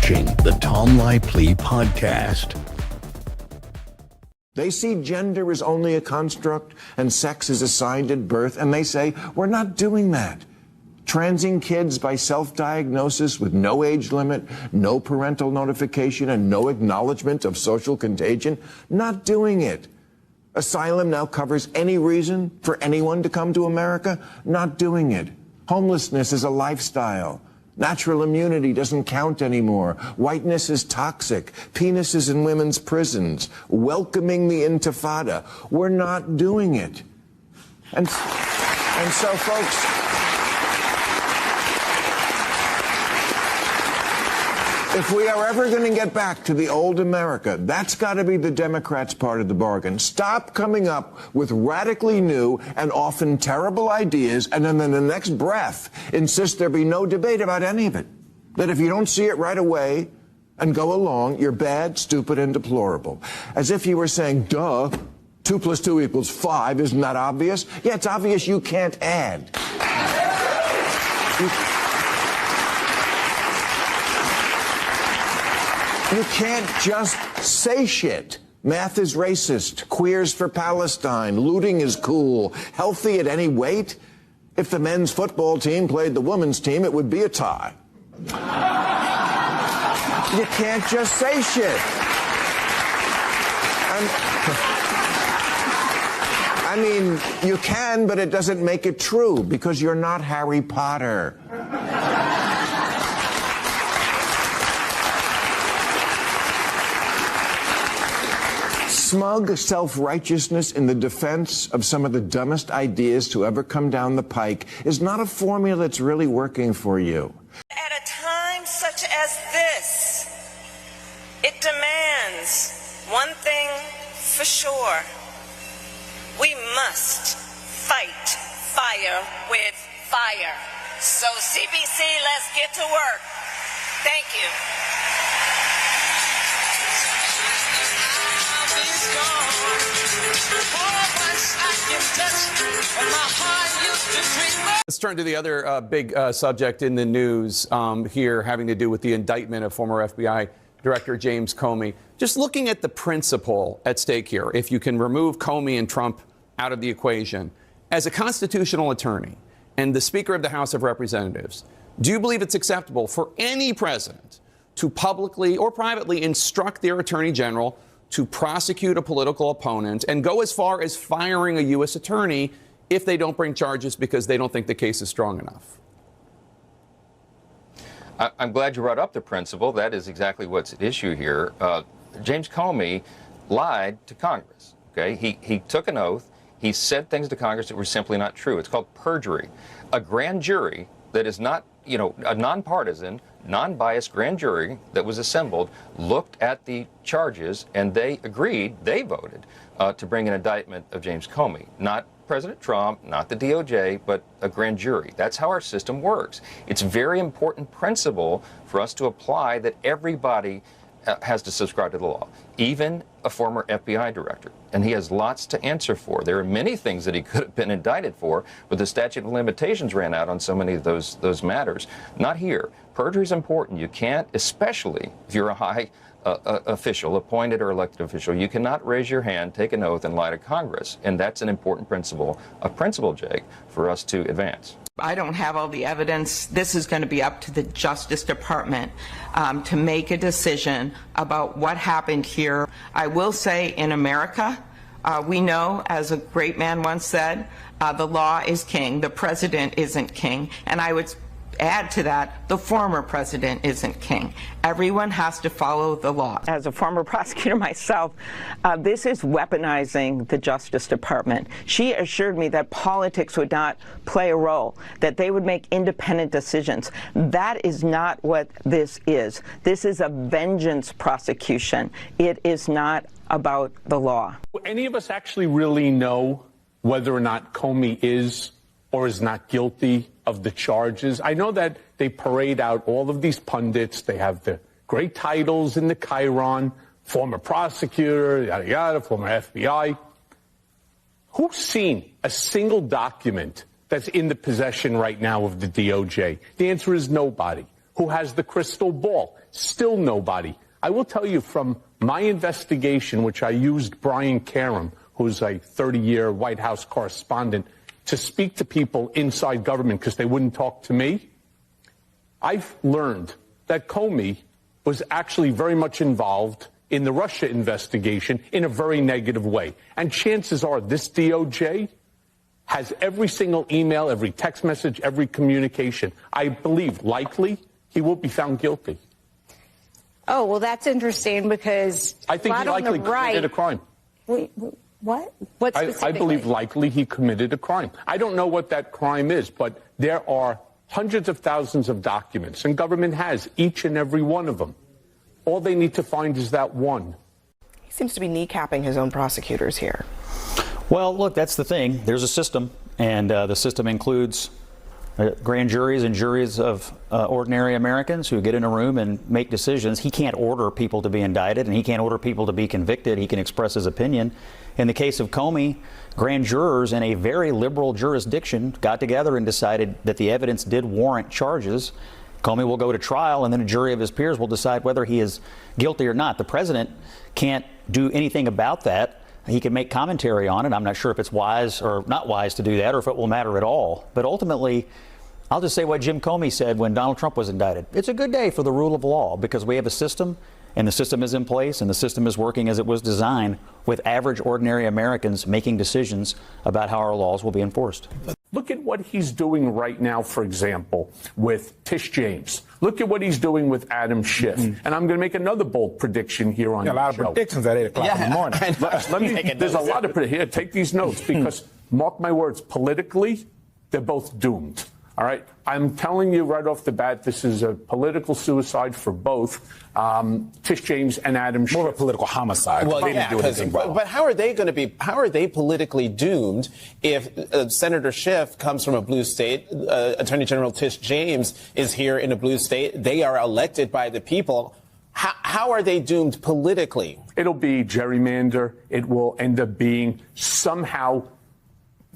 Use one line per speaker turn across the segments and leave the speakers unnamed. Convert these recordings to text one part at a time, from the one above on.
watching the Tom Laipply podcast.
They see gender as only a construct and sex is assigned at birth, and they say, we're not doing that. Transing kids by self-diagnosis with no age limit, no parental notification, and no acknowledgement of social contagion, not doing it. Asylum now covers any reason for anyone to come to America, not doing it. Homelessness is a lifestyle. Natural immunity doesn't count anymore. Whiteness is toxic. Penises in women's prisons. Welcoming the Intifada. We're not doing it. And so, folks, if we are ever going to get back to the old America, that's got to be the Democrats' part of the bargain. Stop coming up with radically new and often terrible ideas, and then in the next breath insist there be no debate about any of it. That if you don't see it right away and go along, you're bad, stupid, and deplorable. As if you were saying, duh, 2 + 2 = 5, isn't that obvious? Yeah, it's obvious you can't add. You can't just say shit. Math is racist. Queers for Palestine. Looting is cool. Healthy at any weight. If the men's football team played the women's team, it would be a tie. You can't just say shit. I mean, you can, but it doesn't make it true because you're not Harry Potter. Smug self-righteousness in the defense of some of the dumbest ideas to ever come down the pike is not a formula that's really working for you.
At a time such as this, it demands one thing for sure. We must fight fire with fire. So CBC, let's get to work. Thank you.
Let's turn to the other big subject in the news here, having to do with the indictment of former FBI Director James Comey. Just looking at the principle at stake here, if you can remove Comey and Trump out of the equation, as a constitutional attorney and the Speaker of the House of Representatives, do you believe it's acceptable for any president to publicly or privately instruct their attorney general to prosecute a political opponent and go as far as firing a U.S. attorney if they don't bring charges because they don't think the case is strong enough?
I'm glad you brought up the principle. That is exactly what's at issue here. James Comey lied to Congress. Okay, he took an oath. He said things to Congress that were simply not true. It's called perjury. A grand jury that is not, a nonpartisan, non-biased grand jury that was assembled looked at the charges and they agreed, they voted to bring an indictment of James Comey. Not President Trump, not the DOJ, but a grand jury. That's how our system works. It's a very important principle for us to apply that everybody has to subscribe to the law, even a former FBI director. And he has lots to answer for. There are many things that he could have been indicted for, but the statute of limitations ran out on so many of those matters. Not here. Perjury is important. You can't, especially if you're a high official, appointed or elected official, you cannot raise your hand, take an oath, and lie to Congress. And that's an important principle, Jake, for us to advance.
I don't have all the evidence. This is going to be up to the Justice Department to make a decision about what happened here. I will say in America, we know, as a great man once said, the law is king, the president isn't king. And I would add to that, the former president isn't king. Everyone has to follow the law. As a former prosecutor myself, this is weaponizing the Justice Department. She assured me that politics would not play a role, that they would make independent decisions. That is not what this is. This is a vengeance prosecution. It is not about the law.
Do any of us actually really know whether or not Comey is or is not guilty of the charges? I know that they parade out all of these pundits. They have the great titles in the Chiron, former prosecutor, yada, yada, former FBI. Who's seen a single document that's in the possession right now of the DOJ? The answer is nobody. Who has the crystal ball? Still nobody. I will tell you from my investigation, which I used Brian Karem, who's a 30-year White House correspondent, to speak to people inside government because they wouldn't talk to me. I've learned that Comey was actually very much involved in the Russia investigation in a very negative way. And chances are this DOJ has every single email, every text message, every communication. I believe likely he will be found guilty.
Oh, well, that's interesting because
I think he likely committed a crime.
Wait, what? What specifically?
I believe likely he committed a crime. I don't know what that crime is, but there are hundreds of thousands of documents, and government has each and every one of them. All they need to find is that one.
He seems to be kneecapping his own prosecutors here.
Well, look, that's the thing. There's a system, and the system includes grand juries and juries of ordinary Americans who get in a room and make decisions. He can't order people to be indicted, and he can't order people to be convicted. He can express his opinion. In the case of Comey, grand jurors in a very liberal jurisdiction got together and decided that the evidence did warrant charges. Comey will go to trial, and then a jury of his peers will decide whether he is guilty or not. The president can't do anything about that. He can make commentary on it. I'm not sure if it's wise or not wise to do that, or if it will matter at all. But ultimately, I'll just say what Jim Comey said when Donald Trump was indicted. It's a good day for the rule of law because we have a system, and the system is in place, and the system is working as it was designed, with average, ordinary Americans making decisions about how our laws will be enforced.
Look at what he's doing right now, for example, with Tish James. Look at what he's doing with Adam Schiff. And I'm going to make another bold prediction here on the show.
A lot of predictions at 8 o'clock in the morning.
There's a lot of predictions. Here, take these notes because, mark my words, politically, they're both doomed. All right? I'm telling you right off the bat, this is a political suicide for both Tish James and Adam Schiff.
More of a political homicide.
Well, yeah, but how are they going to be? How are they politically doomed if Senator Schiff comes from a blue state? Attorney General Tish James is here in a blue state. They are elected by the people. How are they doomed politically?
It'll be gerrymander. It will end up being somehow.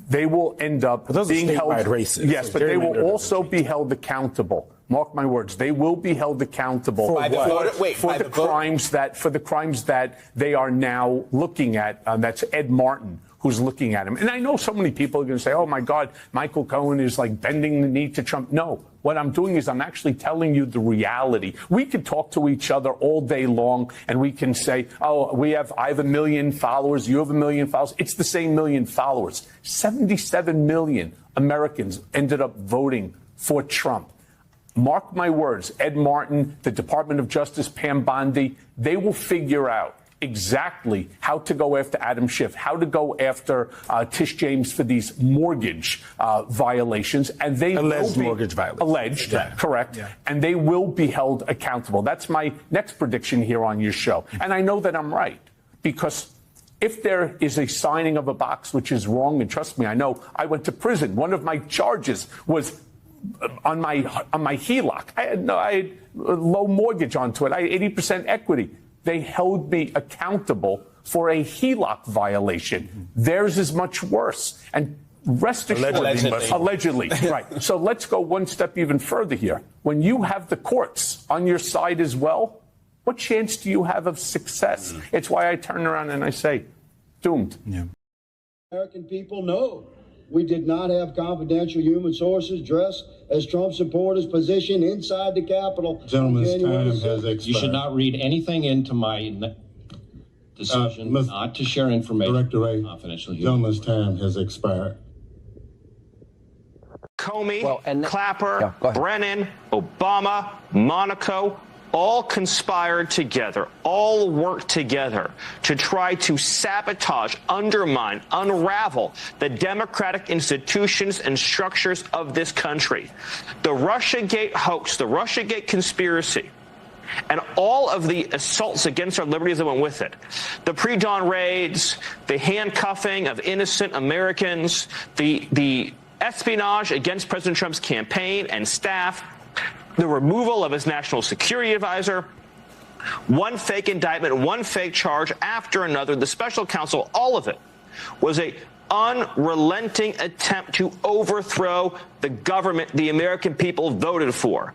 They will end up being held races. Yes, but they will also be held accountable. Mark my words. They will be held accountable for the crimes that they are now looking at. That's Ed Martin who's looking at him. And I know so many people are going to say, "Oh my God, Michael Cohen is like bending the knee to Trump." No. What I'm doing is I'm actually telling you the reality. We could talk to each other all day long and we can say, oh, I have 1 million followers, you have 1 million followers. It's the same 1 million followers. 77 million Americans ended up voting for Trump. Mark my words, Ed Martin, the Department of Justice, Pam Bondi, they will figure out exactly how to go after Adam Schiff, how to go after Tish James for these mortgage violations, and they
alleged mortgage violations.
Alleged, correct, and they will be held accountable. That's my next prediction here on your show, and I know that I'm right because if there is a signing of a box which is wrong, and trust me, I know I went to prison. One of my charges was on my HELOC. I had low mortgage onto it. I had 80% equity. They held me accountable for a HELOC violation. Theirs is much worse. And rest assured, allegedly, right. So let's go one step even further here. When you have the courts on your side as well, what chance do you have of success? It's why I turn around and I say, doomed.
Yeah. American people know we did not have confidential human sources dressed as Trump supporters positioned inside the Capitol.
Gentleman's time has expired. You should not read anything into my decision not to share information.
Director Ray,
confidential.
Gentleman's time has expired.
Comey, Clapper, Brennan, Obama, Monaco, all conspired together, all worked together to try to sabotage, undermine, unravel the democratic institutions and structures of this country. The Russiagate hoax, the Russiagate conspiracy, and all of the assaults against our liberties that went with it, the pre-dawn raids, the handcuffing of innocent Americans, the espionage against President Trump's campaign and staff, the removal of his national security advisor, one fake indictment, one fake charge after another, the special counsel, all of it was a unrelenting attempt to overthrow the government the American people voted for.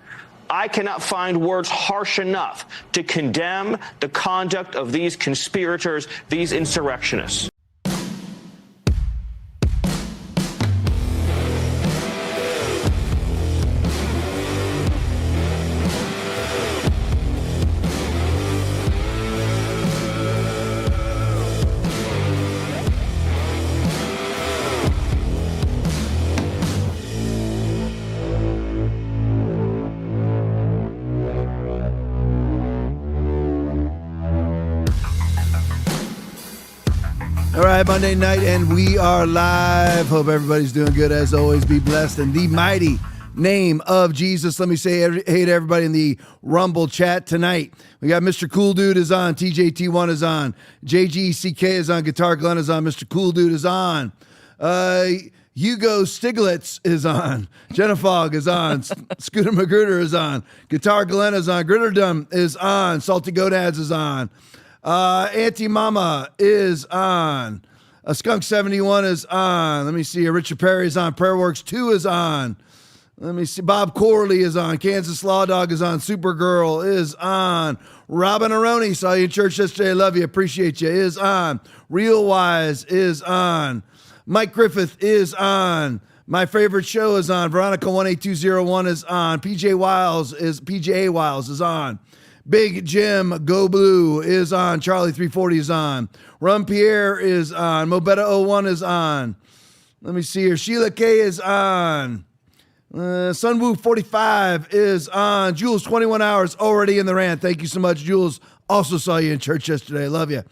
I cannot find words harsh enough to condemn the conduct of these conspirators, these insurrectionists.
All right, Monday night, and we are live. Hope everybody's doing good. As always, be blessed in the mighty name of Jesus. Let me say hey to everybody in the Rumble chat tonight. We got Mr. Cool Dude is on. TJT1 is on. JGCK is on. Guitar Glenn is on. Mr. Cool Dude is on. Hugo Stiglitz is on. Jenna Fogg is on. Scooter Magruder is on. Guitar Glenn is on. Gritterdom is on. Salty Gonads is on. Auntie Mama is on. Skunk 71 is on. Let me see. Richard Perry is on. Prayerworks 2 is on. Let me see. Bob Corley is on. Kansas Law Dog is on. Supergirl is on. Robin Aroni, saw you in church yesterday. Love you. Appreciate you. Is on. Real Wise is on. Mike Griffith is on. My favorite show is on. Veronica 18201 is on. PJ Wiles is on. Big Jim Go Blue is on. Charlie 340 is on. Rum Pierre is on. Mobetta 01 is on. Let me see here. Sheila K is on. Sunwoo 45 is on. Jules 21 hours already in the rant. Thank you so much, Jules. Also saw you in church yesterday. Love you.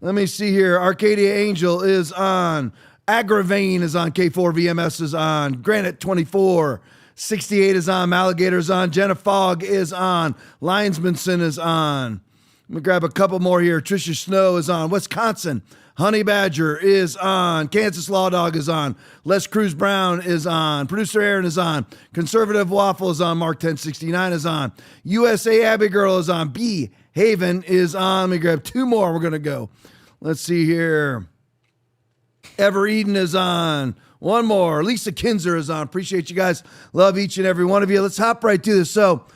Let me see here. Arcadia Angel is on. Agravane is on. K4 VMS is on. Granite 24. 68 is on. Alligator is on. Jenna Fogg is on. Linesmanson is on. Let me grab a couple more here. Tricia Snow is on. Wisconsin. Honey Badger is on. Kansas Law Dog is on. Les Cruz Brown is on. Producer Aaron is on. Conservative Waffle is on. Mark 1069 is on. USA Abbey Girl is on. B Haven is on. Let me grab two more. We're going to go. Let's see here. Ever Eden is on. One more. Lisa Kinzer is on. Appreciate you guys. Love each and every one of you. Let's hop right to this. So,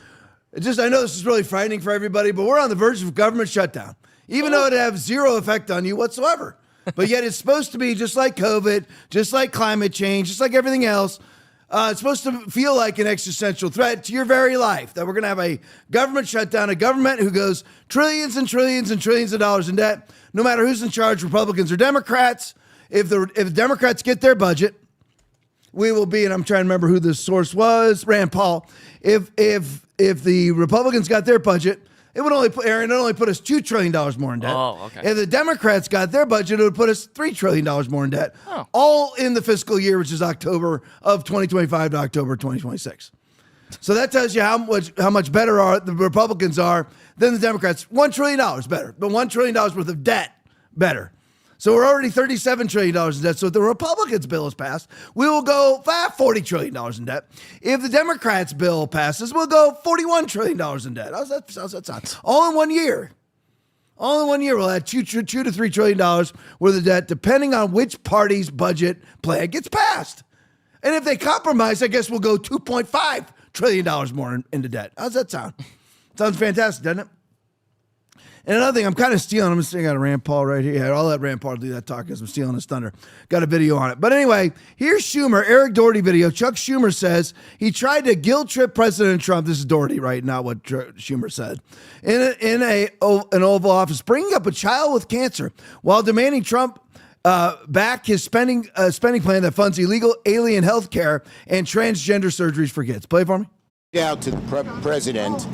I know this is really frightening for everybody, but we're on the verge of government shutdown, even though it have zero effect on you whatsoever. But yet it's supposed to be just like COVID, just like climate change, just like everything else. It's supposed to feel like an existential threat to your very life, that we're going to have a government shutdown, a government who goes trillions and trillions and trillions of dollars in debt, no matter who's in charge, Republicans or Democrats. If the Democrats get their budget, we will be, and I'm trying to remember who the source was, Rand Paul. If the Republicans got their budget, it would only put us $2 trillion more in debt.
Oh, okay.
If the Democrats got their budget, it would put us $3 trillion more in debt. Oh. All in the fiscal year, which is October of 2025 to October 2026. So that tells you how much better the Republicans are than the Democrats. $1 trillion better, but $1 trillion worth of debt better. So we're already $37 trillion in debt. So if the Republicans' bill is passed, we will go $40 trillion in debt. If the Democrats' bill passes, we'll go $41 trillion in debt. How's that sound? All in 1 year. All in 1 year, we'll add $2 to $3 trillion worth of debt, depending on which party's budget plan gets passed. And if they compromise, I guess we'll go $2.5 trillion more into debt. How's that sound? Sounds fantastic, doesn't it? And another thing, I'm kind of stealing. I'm just saying, I got a Rand Paul right here. I'll let Rand Paul do that talk because I'm stealing his thunder. Got a video on it. But anyway, here's Schumer, Eric Doherty video. Chuck Schumer says he tried to guilt trip President Trump. This is Doherty, right? Not what Schumer said. In an Oval Office, bringing up a child with cancer while demanding Trump back his spending plan that funds illegal alien health care and transgender surgeries for kids. Play it for me.
Out to the president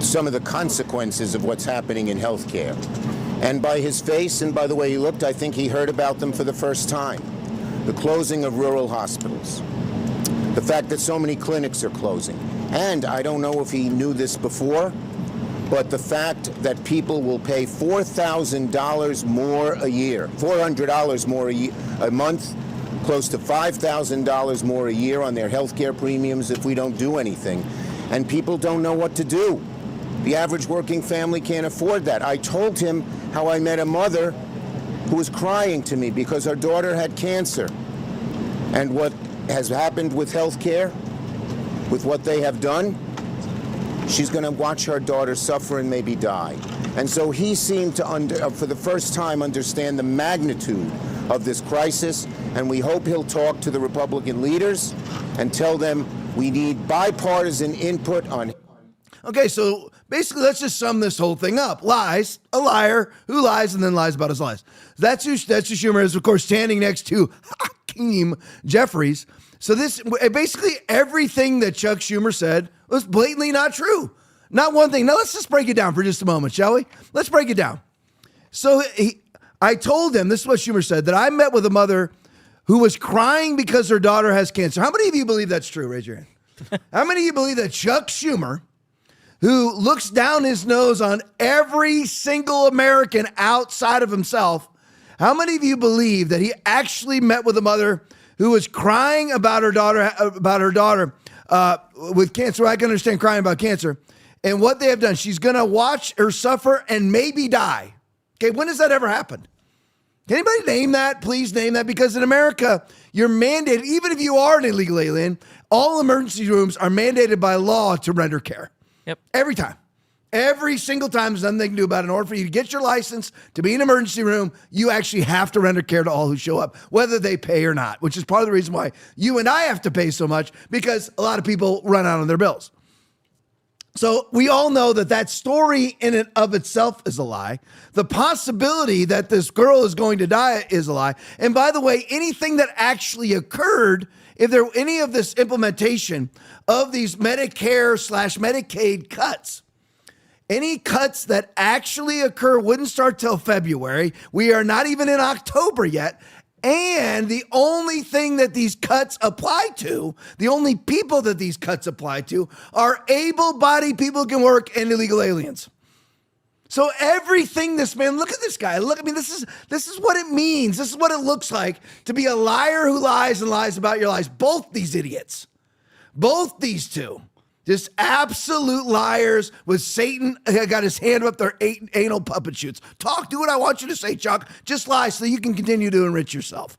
some of the consequences of what's happening in healthcare. And by his face and by the way he looked, I think he heard about them for the first time. The closing of rural hospitals. The fact that so many clinics are closing. And I don't know if he knew this before, but the fact that people will pay $4,000 more a year, $400 more a month, close to $5,000 more a year on their healthcare premiums if we don't do anything. And people don't know what to do. The average working family can't afford that. I told him how I met a mother who was crying to me because her daughter had cancer. And what has happened with health care, with what they have done, she's going to watch her daughter suffer and maybe die. And so he seemed to, for the first time, understand the magnitude of this crisis, and we hope he'll talk to the Republican leaders and tell them we need bipartisan input on.
Okay, so basically, let's just sum this whole thing up. Lies, a liar who lies and then lies about his lies. That's who Schumer is, of course, standing next to Hakeem Jeffries. So this, basically everything that Chuck Schumer said was blatantly not true. Not one thing. Now let's just break it down for just a moment, shall we? Let's break it down. So I told him, this is what Schumer said, that I met with a mother who was crying because her daughter has cancer. How many of you believe that's true? Raise your hand. How many of you believe that Chuck Schumer, who looks down his nose on every single American outside of himself, how many of you believe that he actually met with a mother who was crying about her daughter with cancer? I can understand crying about cancer. And what they have done, she's going to watch her suffer and maybe die. Okay, when has that ever happened? Can anybody name that? Please name that. Because in America, you're mandated, even if you are an illegal alien, all emergency rooms are mandated by law to render care.
Yep.
Every time. Every single time, there's nothing they can do about it. In order for you to get your license to be in an emergency room, you actually have to render care to all who show up, whether they pay or not, which is part of the reason why you and I have to pay so much, because a lot of people run out on their bills. So we all know that that story in and of itself is a lie. The possibility that this girl is going to die is a lie. And by the way, anything that actually occurred, if there were any of this implementation of these Medicare/Medicaid cuts, any cuts that actually occur wouldn't start till February. We are not even in October yet. And the only thing that these cuts apply to, the only people that these cuts apply to, are able-bodied people who can work and illegal aliens. So everything this man, look at this guy. Look, I mean, this is what it means. This is what it looks like to be a liar who lies and lies about your lies. Both these idiots, both these two. Just absolute liars with Satan got his hand up their anal puppet shoots. Talk, do what I want you to say, Chuck. Just lie so you can continue to enrich yourself.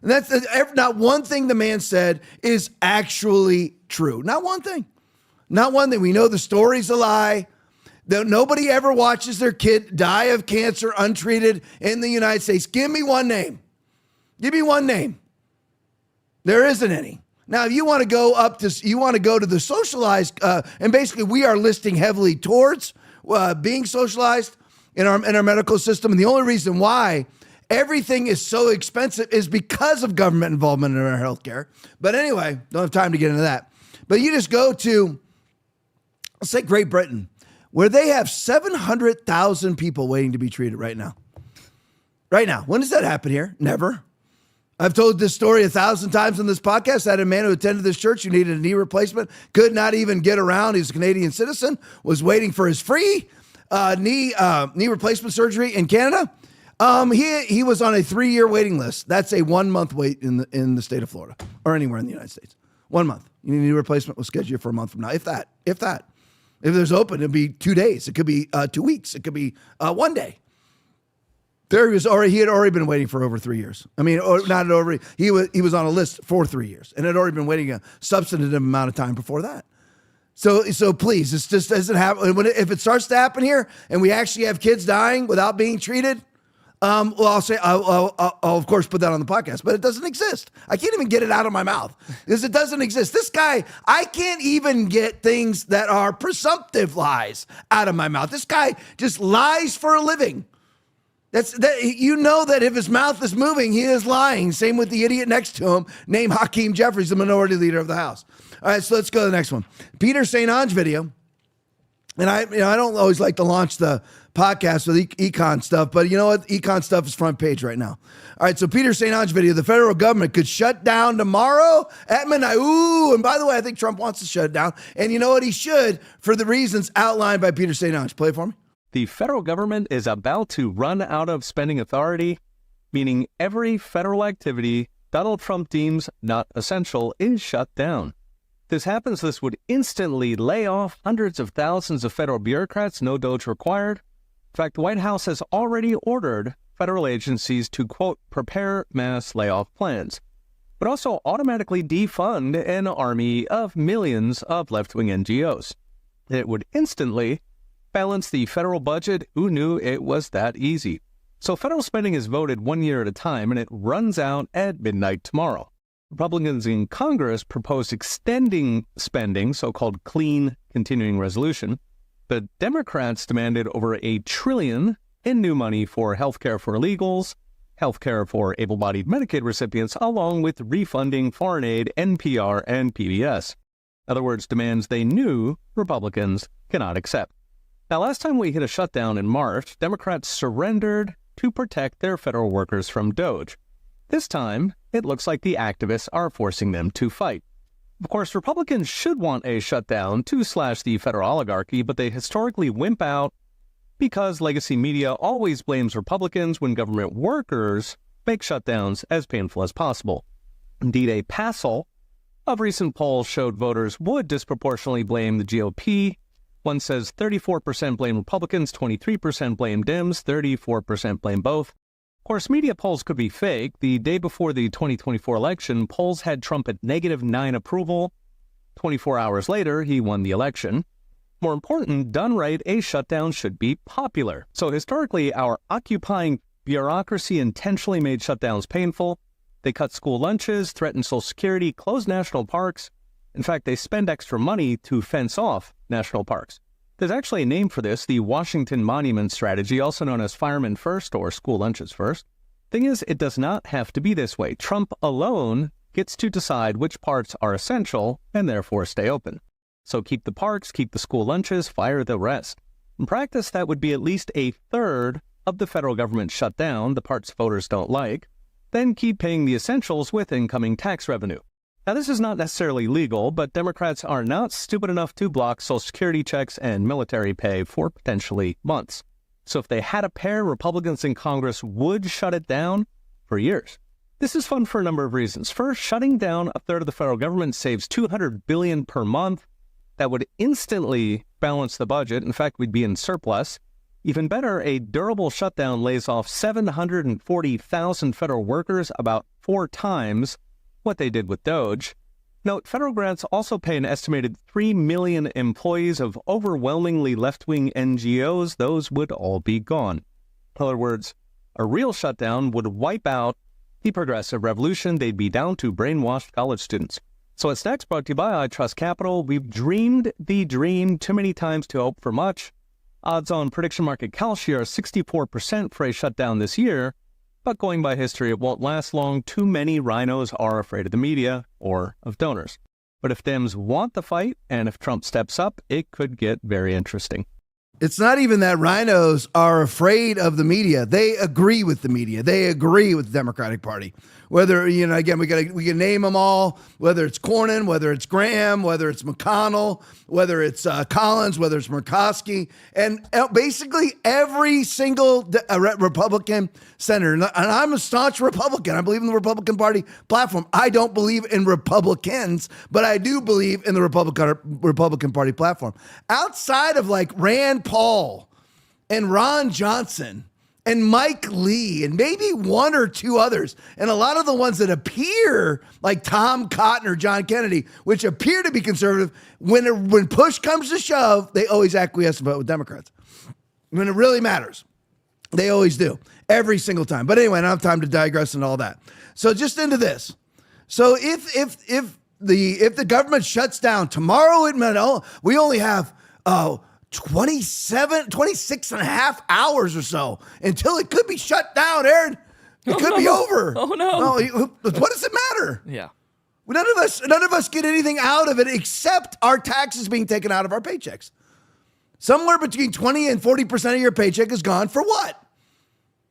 And that's not one thing the man said is actually true. Not one thing. Not one thing. We know the story's a lie. That nobody ever watches their kid die of cancer untreated in the United States. Give me one name. Give me one name. There isn't any. Now, if you want to go to the socialized, and basically we are listing heavily towards being socialized in our medical system. And the only reason why everything is so expensive is because of government involvement in our healthcare. But anyway, don't have time to get into that. But you just go to, let's say Great Britain, where they have 700,000 people waiting to be treated right now. Right now. When does that happen here? Never. I've told this story 1,000 times on this podcast. I had a man who attended this church who needed a knee replacement, could not even get around. He's a Canadian citizen, was waiting for his free knee replacement surgery in Canada. He was on a 3-year waiting list. That's a 1-month wait in the state of Florida or anywhere in the United States. 1 month. You need a knee replacement. We'll schedule you for a month from now. If that. If there's open, it'll be 2 days. It could be 2 weeks. It could be 1 day. He had already been waiting for over 3 years. I mean, not over. He was on a list for 3 years and had already been waiting a substantive amount of time before that. So please, this just doesn't happen. If it starts to happen here and we actually have kids dying without being treated, I'll of course put that on the podcast, but it doesn't exist. I can't even get it out of my mouth because it doesn't exist. This guy, I can't even get things that are presumptive lies out of my mouth. This guy just lies for a living. You know that if his mouth is moving, he is lying. Same with the idiot next to him named Hakeem Jeffries, the minority leader of the House. All right, so let's go to the next one. Peter St. Onge video. And I don't always like to launch the podcast with econ stuff, but you know what? Econ stuff is front page right now. All right, so Peter St. Onge video. The federal government could shut down tomorrow at midnight. Ooh, and by the way, I think Trump wants to shut it down. And you know what? He should for the reasons outlined by Peter St. Onge. Play it for me.
The federal government is about to run out of spending authority, meaning every federal activity Donald Trump deems not essential is shut down. If this happens, this would instantly lay off hundreds of thousands of federal bureaucrats, no doge required. In fact, the White House has already ordered federal agencies to, quote, prepare mass layoff plans, but also automatically defund an army of millions of left-wing NGOs. It would instantly balance the federal budget. Who knew it was that easy? So federal spending is voted 1 year at a time, and it runs out at midnight tomorrow. Republicans in Congress proposed extending spending, so-called clean continuing resolution. The Democrats demanded over $1 trillion in new money for health care for illegals, health care for able-bodied Medicaid recipients, along with refunding foreign aid, NPR, and PBS. In other words, demands they knew Republicans cannot accept. Now, last time we hit a shutdown in March, Democrats surrendered to protect their federal workers from DOGE. This time, it looks like the activists are forcing them to fight. Of course, Republicans should want a shutdown to slash the federal oligarchy, but they historically wimp out because legacy media always blames Republicans when government workers make shutdowns as painful as possible. Indeed, a passel of recent polls showed voters would disproportionately blame the GOP. One says 34% blame Republicans, 23% blame Dems, 34% blame both. Of course, media polls could be fake. The day before the 2024 election, polls had Trump at -9 approval. 24 hours later, he won the election. More important, done right, a shutdown should be popular. So historically, our occupying bureaucracy intentionally made shutdowns painful. They cut school lunches, threatened Social Security, closed national parks. In fact, they spend extra money to fence off national parks. There's actually a name for this, the Washington Monument Strategy, also known as Firemen First or School Lunches First. Thing is, it does not have to be this way. Trump alone gets to decide which parts are essential and therefore stay open. So keep the parks, keep the school lunches, fire the rest. In practice, that would be at least a third of the federal government shut down, the parts voters don't like, then keep paying the essentials with incoming tax revenue. Now, this is not necessarily legal, but Democrats are not stupid enough to block Social Security checks and military pay for potentially months. So if they had a pair, Republicans in Congress would shut it down for years. This is fun for a number of reasons. First, shutting down a third of the federal government saves $200 billion per month. That would instantly balance the budget. In fact, we'd be in surplus. Even better, a durable shutdown lays off 740,000 federal workers, about 4 times what they did with DOGE. Note, federal grants also pay an estimated 3 million employees of overwhelmingly left-wing NGOs. Those would all be gone. In other words, a real shutdown would wipe out the progressive revolution. They'd be down to brainwashed college students. So what's next? Brought to you by I Trust Capital. We've dreamed the dream too many times to hope for much. Odds on prediction market Kalshi are 64% for a shutdown this year, but going by history, it won't last long. Too many rhinos are afraid of the media or of donors. But if Dems want the fight, and if Trump steps up, it could get very interesting.
It's not even that rhinos are afraid of the media. They agree with the media. They agree with the Democratic Party. Whether, again, we can name them all, whether it's Cornyn, whether it's Graham, whether it's McConnell, whether it's Collins, whether it's Murkowski, and basically every single Republican senator. And I'm a staunch Republican. I believe in the Republican Party platform. I don't believe in Republicans, but I do believe in the Republican Party platform. Outside of like Rand Paul and Ron Johnson and Mike Lee, and maybe one or two others, and a lot of the ones that appear like Tom Cotton or John Kennedy, which appear to be conservative, when push comes to shove, they always acquiesce and vote with Democrats. When it really matters, they always do, every single time. But anyway, I don't have time to digress into all that. So just into this. So if the government shuts down tomorrow, we only have 26 and a half hours or so until it could be shut down, Aaron. It could be over.
Oh, no.
What does it matter?
Yeah.
None of us get anything out of it except our taxes being taken out of our paychecks. Somewhere between 20 and 40% of your paycheck is gone for what?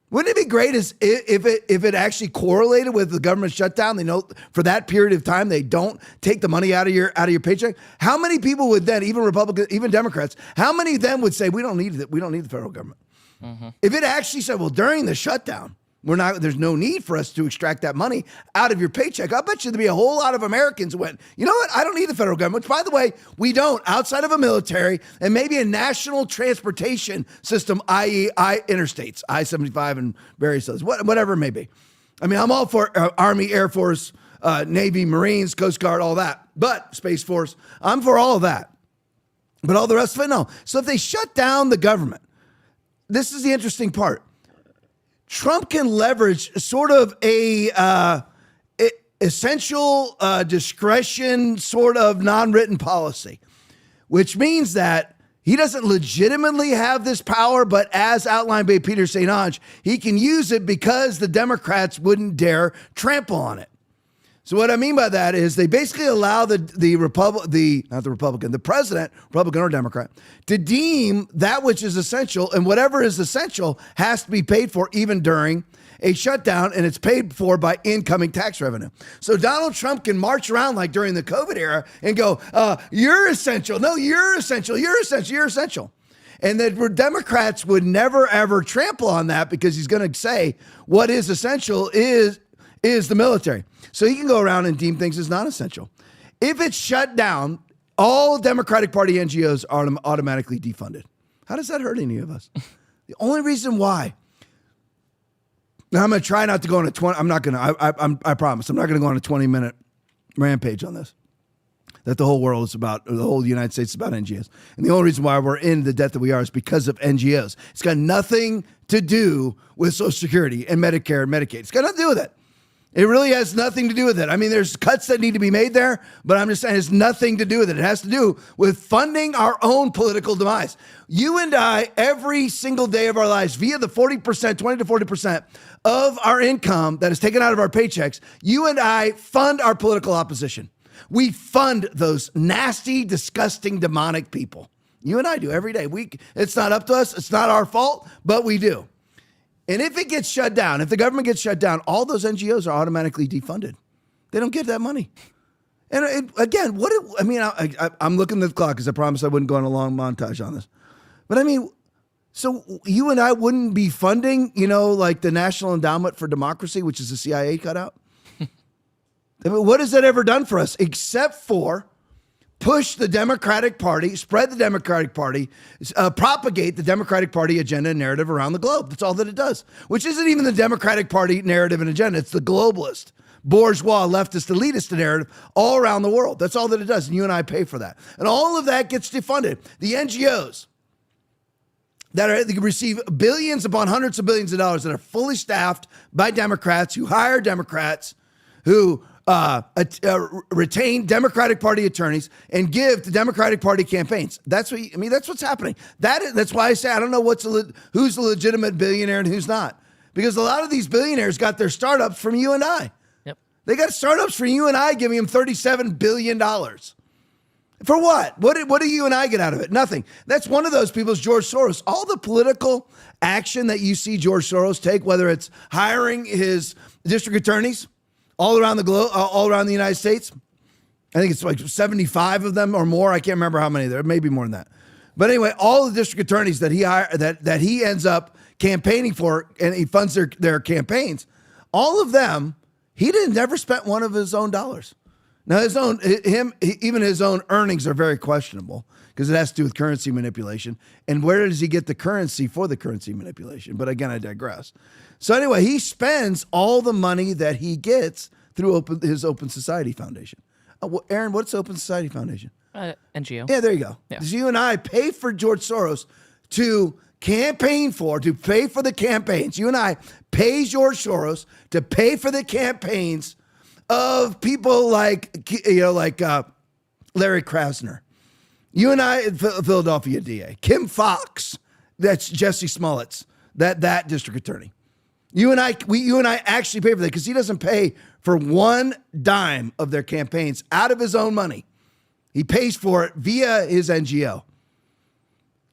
Wouldn't it be great if it actually correlated with the government shutdown? They know for that period of time they don't take the money out of your paycheck. How many people would then, even Republicans, even Democrats, how many of them would say we don't need the federal government? Mm-hmm. If it actually said, well, during the shutdown, there's no need for us to extract that money out of your paycheck. I bet you there'd be a whole lot of Americans who went, you know what? I don't need the federal government, which, by the way, we don't, outside of a military and maybe a national transportation system, i.e. interstates, I-75 and various others, whatever it may be. I mean, I'm all for Army, Air Force, Navy, Marines, Coast Guard, all that, but Space Force, I'm for all of that. But all the rest of it, no. So if they shut down the government, this is the interesting part. Trump can leverage sort of a essential discretion sort of non-written policy, which means that he doesn't legitimately have this power, but as outlined by Peter St. Onge, he can use it because the Democrats wouldn't dare trample on it. So what I mean by that is they basically allow the president, Republican or Democrat, to deem that which is essential, and whatever is essential has to be paid for even during a shutdown, and it's paid for by incoming tax revenue. So Donald Trump can march around like during the COVID era and go, you're essential. No, you're essential. You're essential. You're essential. And the Democrats would never, ever trample on that because he's going to say what is essential is the military. So he can go around and deem things as non-essential. If it's shut down, all Democratic Party NGOs are automatically defunded. How does that hurt any of us? The only reason why. Now I'm going to try not to go on a 20. I'm not going to. I promise. I'm not going to go on a 20-minute rampage on this. That the whole world is about, or the whole United States is about NGOs. And the only reason why we're in the debt that we are is because of NGOs. It's got nothing to do with Social Security and Medicare and Medicaid. It's got nothing to do with it. It really has nothing to do with it. I mean, there's cuts that need to be made there, but I'm just saying it has nothing to do with it. It has to do with funding our own political demise. You and I, every single day of our lives, via the 40%, 20 to 40% of our income that is taken out of our paychecks, you and I fund our political opposition. We fund those nasty, disgusting, demonic people. You and I do every day. It's not up to us. It's not our fault, but we do. And if it gets shut down, if the government gets shut down, all those NGOs are automatically defunded. They don't get that money. And again, I'm looking at the clock because I promised I wouldn't go on a long montage on this. But I mean, so you and I wouldn't be funding, like the National Endowment for Democracy, which is a CIA cutout? I mean, what has that ever done for us except for push the Democratic Party, spread the Democratic Party, propagate the Democratic Party agenda and narrative around the globe. That's all that it does, which isn't even the Democratic Party narrative and agenda. It's the globalist, bourgeois, leftist, elitist narrative all around the world. That's all that it does, and you and I pay for that. And all of that gets defunded. The NGOs that receive billions upon hundreds of billions of dollars that are fully staffed by Democrats who hire Democrats who retain Democratic Party attorneys and give to Democratic Party campaigns. That's what's happening. That's why I say I don't know who's the legitimate billionaire and who's not. Because a lot of these billionaires got their startups from you and I. Yep. They got startups from you and I giving them $37 billion. For what? What do you and I get out of it? Nothing. That's one of those people is George Soros. All the political action that you see George Soros take, whether it's hiring his district attorneys all around the globe, all around the United States. I think it's like 75 of them or more. I can't remember how many. There may be more than that. But anyway, all the district attorneys that he ends up campaigning for, and he funds their campaigns, all of them, he never spent one of his own dollars. Now even his own earnings are very questionable because it has to do with currency manipulation. And where does he get the currency for the currency manipulation? But again, I digress. So anyway, he spends all the money that he gets through his Open Society Foundation. Aaron, what's Open Society Foundation?
NGO.
Yeah, there you go. Yeah. So you and I pay for George Soros to pay for the campaigns. You and I pay George Soros to pay for the campaigns of people like Larry Krasner. You and I, Philadelphia DA. Kim Fox, that's Jesse Smollett's, that district attorney. You and I actually pay for that because he doesn't pay for one dime of their campaigns out of his own money. He pays for it via his NGO.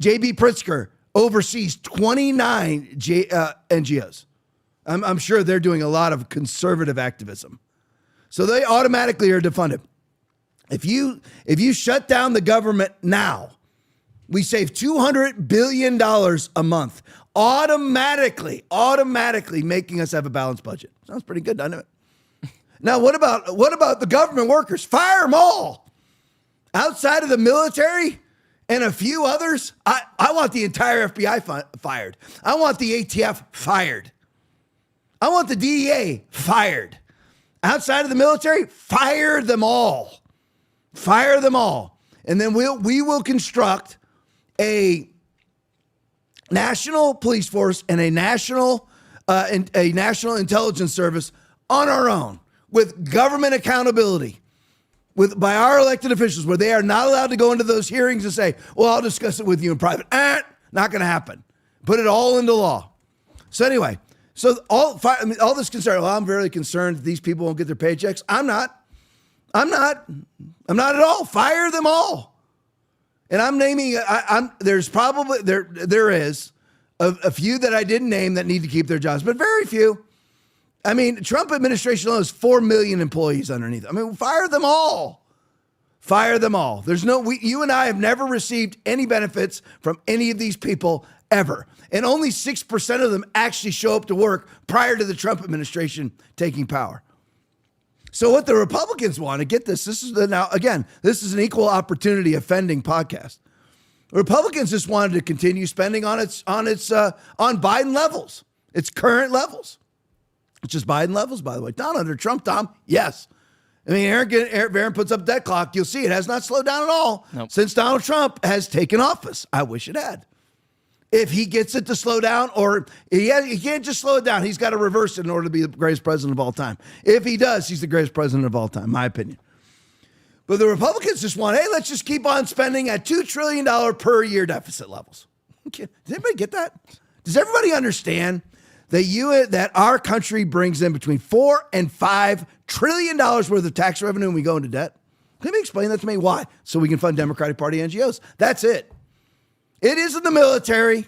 J.B. Pritzker oversees 29 NGOs. I'm sure they're doing a lot of conservative activism. So they automatically are defunded. If you shut down the government now, we save $200 billion a month, automatically making us have a balanced budget. Sounds pretty good, doesn't it? Now, what about the government workers? Fire them all. Outside of the military and a few others, I want the entire FBI fired. I want the ATF fired. I want the DEA fired. Outside of the military, fire them all. Fire them all. And then we will construct a national police force and a national intelligence service on our own with government accountability by our elected officials, where they are not allowed to go into those hearings and say, well, I'll discuss it with you in private. Not going to happen. Put it all into law. So anyway, all this concern, well, I'm very concerned that these people won't get their paychecks. I'm not at all. Fire them all. And I'm naming, there's probably, there is a few that I didn't name that need to keep their jobs, but very few. I mean, Trump administration alone has 4 million employees underneath. I mean, fire them all. Fire them all. You and I have never received any benefits from any of these people ever. And only 6% of them actually show up to work prior to the Trump administration taking power. So what the Republicans want to get this is an equal opportunity offending podcast. Republicans just wanted to continue spending on Biden levels, its current levels. It's just Biden levels, by the way. Not under Trump, Tom. Yes. I mean, Aaron puts up that clock. You'll see it has not slowed down at all since Donald Trump has taken office. I wish it had. If he gets it to slow down, or he can't just slow it down. He's got to reverse it in order to be the greatest president of all time. If he does, he's the greatest president of all time, my opinion. But the Republicans just want, hey, let's just keep on spending at $2 trillion per year deficit levels. Does anybody get that? Does everybody understand that our country brings in between $4 and $5 trillion worth of tax revenue when we go into debt? Can anybody explain that to me? Why? So we can fund Democratic Party NGOs. That's it. It isn't the military.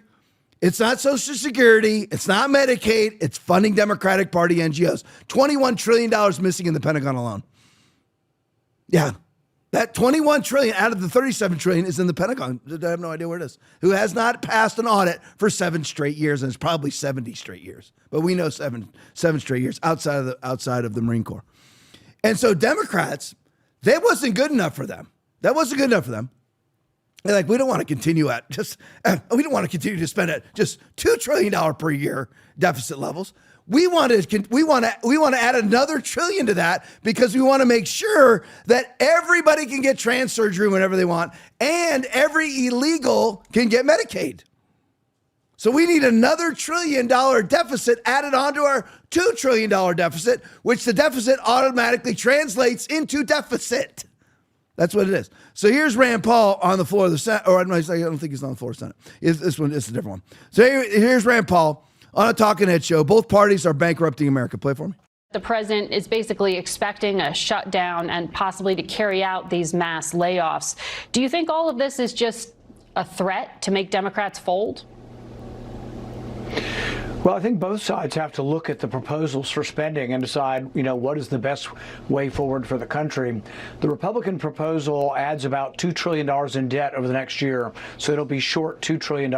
It's not Social Security. It's not Medicaid. It's funding Democratic Party NGOs. $21 trillion missing in the Pentagon alone. Yeah. That $21 trillion out of the $37 trillion is in the Pentagon. I have no idea where it is. Who has not passed an audit for 7 straight years, and it's probably 70 straight years. But we know seven straight years outside of the Marine Corps. And so Democrats, that wasn't good enough for them. They're like, we don't want to continue to spend at just $2 trillion per year deficit levels. We want to add another trillion to that because we want to make sure that everybody can get trans surgery whenever they want and every illegal can get Medicaid. So we need another $1 trillion deficit added onto our $2 trillion deficit, which the deficit automatically translates into deficit. That's what it is. So here's Rand Paul on the floor of the Senate, or I don't think he's on the floor of the Senate. This one is a different one. So here's Rand Paul on a talking head show. Both parties are bankrupting America. Play for me.
The president is basically expecting a shutdown and possibly to carry out these mass layoffs. Do you think all of this is just a threat to make Democrats fold?
Well, I think both sides have to look at the proposals for spending and decide, what is the best way forward for the country. The Republican proposal adds about $2 trillion in debt over the next year, so it'll be short $2 trillion.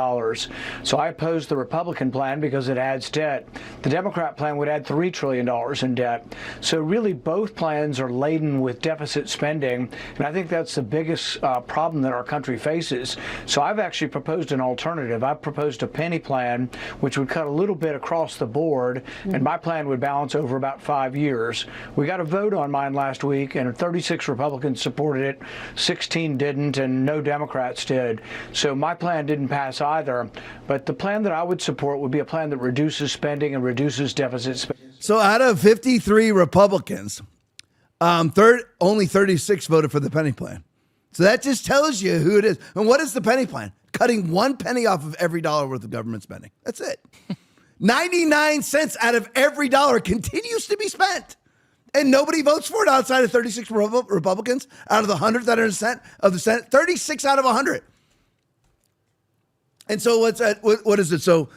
So I oppose the Republican plan because it adds debt. The Democrat plan would add $3 trillion in debt. So really both plans are laden with deficit spending, and I think that's the biggest problem that our country faces. So I've actually proposed an alternative. I've proposed a penny plan, which would cut a little bit across the board, and my plan would balance over about 5 years. We got a vote on mine last week, and 36 Republicans supported it, 16 didn't, and no Democrats did. So my plan didn't pass either. But the plan that I would support would be a plan that reduces spending and reduces deficit spending.
So out of 53 Republicans, only 36 voted for the penny plan. So that just tells you who it is. And what is the penny plan? Cutting 1 penny off of every dollar worth of government spending. That's it. 99 cents out of every dollar continues to be spent. And nobody votes for it outside of 36 Republicans out of the 100 that are in the Senate. 36 out of 100. And so what is it? So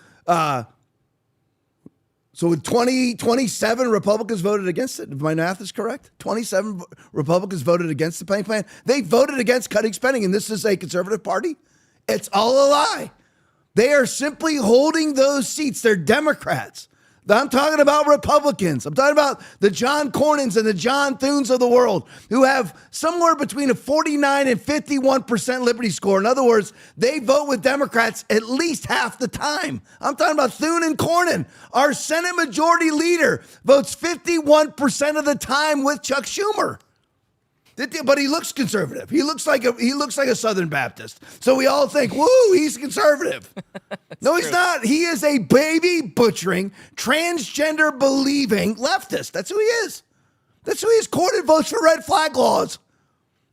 with 27 Republicans voted against it, if my math is correct, 27 Republicans voted against the penny plan. They voted against cutting spending, and this is a conservative party. It's all a lie. They are simply holding those seats. They're Democrats. I'm talking about Republicans. I'm talking about the John Cornyn's and the John Thunes of the world who have somewhere between a 49 and 51% Liberty score. In other words, they vote with Democrats at least half the time. I'm talking about Thune and Cornyn. Our Senate Majority Leader votes 51% of the time with Chuck Schumer. But he looks conservative. He looks like a Southern Baptist. So we all think, woo, he's conservative. No, he's not. He is a baby butchering, transgender believing leftist. That's who he is. That's who he is. Courted votes for red flag laws.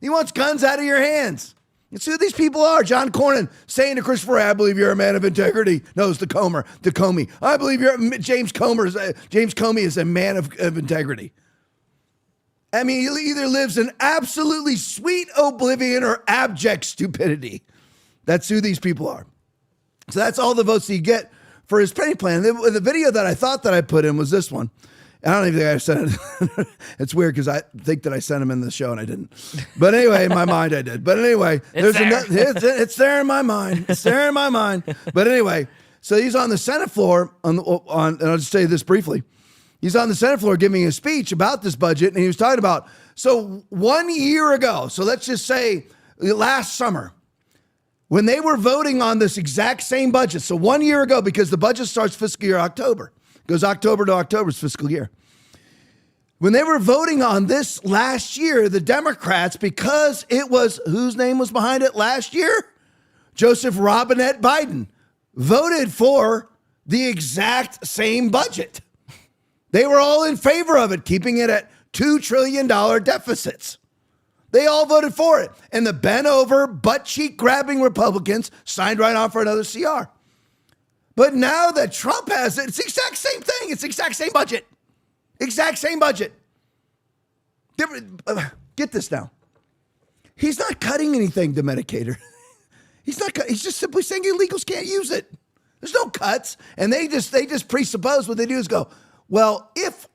He wants guns out of your hands. That's who these people are. John Cornyn saying to Christopher Wray, I believe you're a man of integrity. No, it's Comey. I believe James Comey is a man of integrity. I mean, he either lives in absolutely sweet oblivion or abject stupidity. That's who these people are. So that's all the votes he get for his penny plan. The video that I thought that I put in was this one. I don't even think I sent it. It's weird because I think that I sent him in the show and I didn't. But anyway, in my mind I did. But anyway, it's there in my mind. It's there in my mind. But anyway, so he's on the Senate floor and I'll just say this briefly. He's on the Senate floor giving a speech about this budget, and he was talking about, so 1 year ago, so let's just say last summer, when they were voting on this exact same budget, so 1 year ago, because the budget starts fiscal year October, goes October to October's fiscal year. When they were voting on this last year, the Democrats, because it was, whose name was behind it last year? Joseph Robinette Biden, voted for the exact same budget. They were all in favor of it, keeping it at $2 trillion deficits. They all voted for it. And the bent over, butt cheek grabbing Republicans signed right on for another CR. But now that Trump has it, it's the exact same thing. It's the exact same budget. Exact same budget. Get this now. He's not cutting anything to Medicaid. He's just simply saying illegals can't use it. There's no cuts. And they just presuppose what they do is go, well, if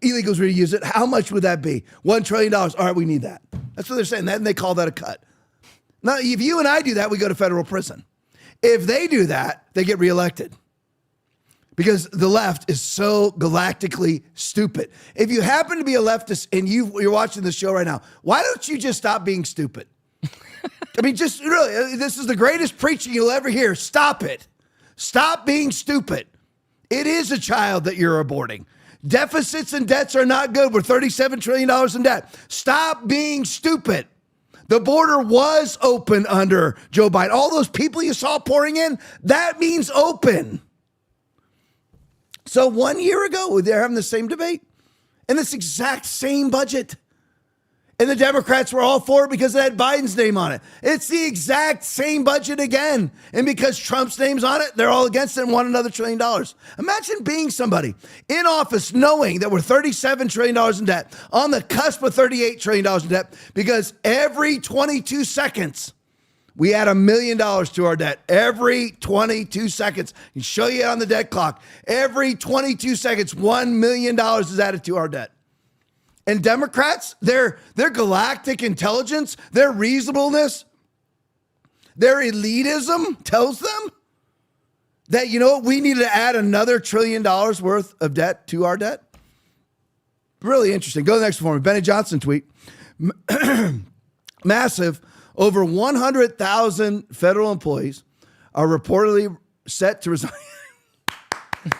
illegals were to use it, how much would that be? $1 trillion. All right, we need that. That's what they're saying. And they call that a cut. Now, if you and I do that, we go to federal prison. If they do that, they get reelected. Because the left is so galactically stupid. If you happen to be a leftist and you're watching this show right now, why don't you just stop being stupid? I mean, just really, this is the greatest preaching you'll ever hear. Stop it. Stop being stupid. It is a child that you're aborting. Deficits and debts are not good. We're $37 trillion in debt. Stop being stupid. The border was open under Joe Biden. All those people you saw pouring in, that means open. So 1 year ago, they're having the same debate and this exact same budget. And the Democrats were all for it because it had Biden's name on it. It's the exact same budget again. And because Trump's name's on it, they're all against it and want another $1 trillion. Imagine being somebody in office knowing that we're $37 trillion in debt, on the cusp of $38 trillion in debt, because every 22 seconds, we add $1 million to our debt. Every 22 seconds. I can show you on the debt clock. Every 22 seconds, $1 million is added to our debt. And Democrats, their galactic intelligence, their reasonableness, their elitism tells them that, you know what, we need to add another $1 trillion worth of debt to our debt. Really interesting. Go to the next one for me. Benny Johnson tweet. Massive. Over 100,000 federal employees are reportedly set to resign.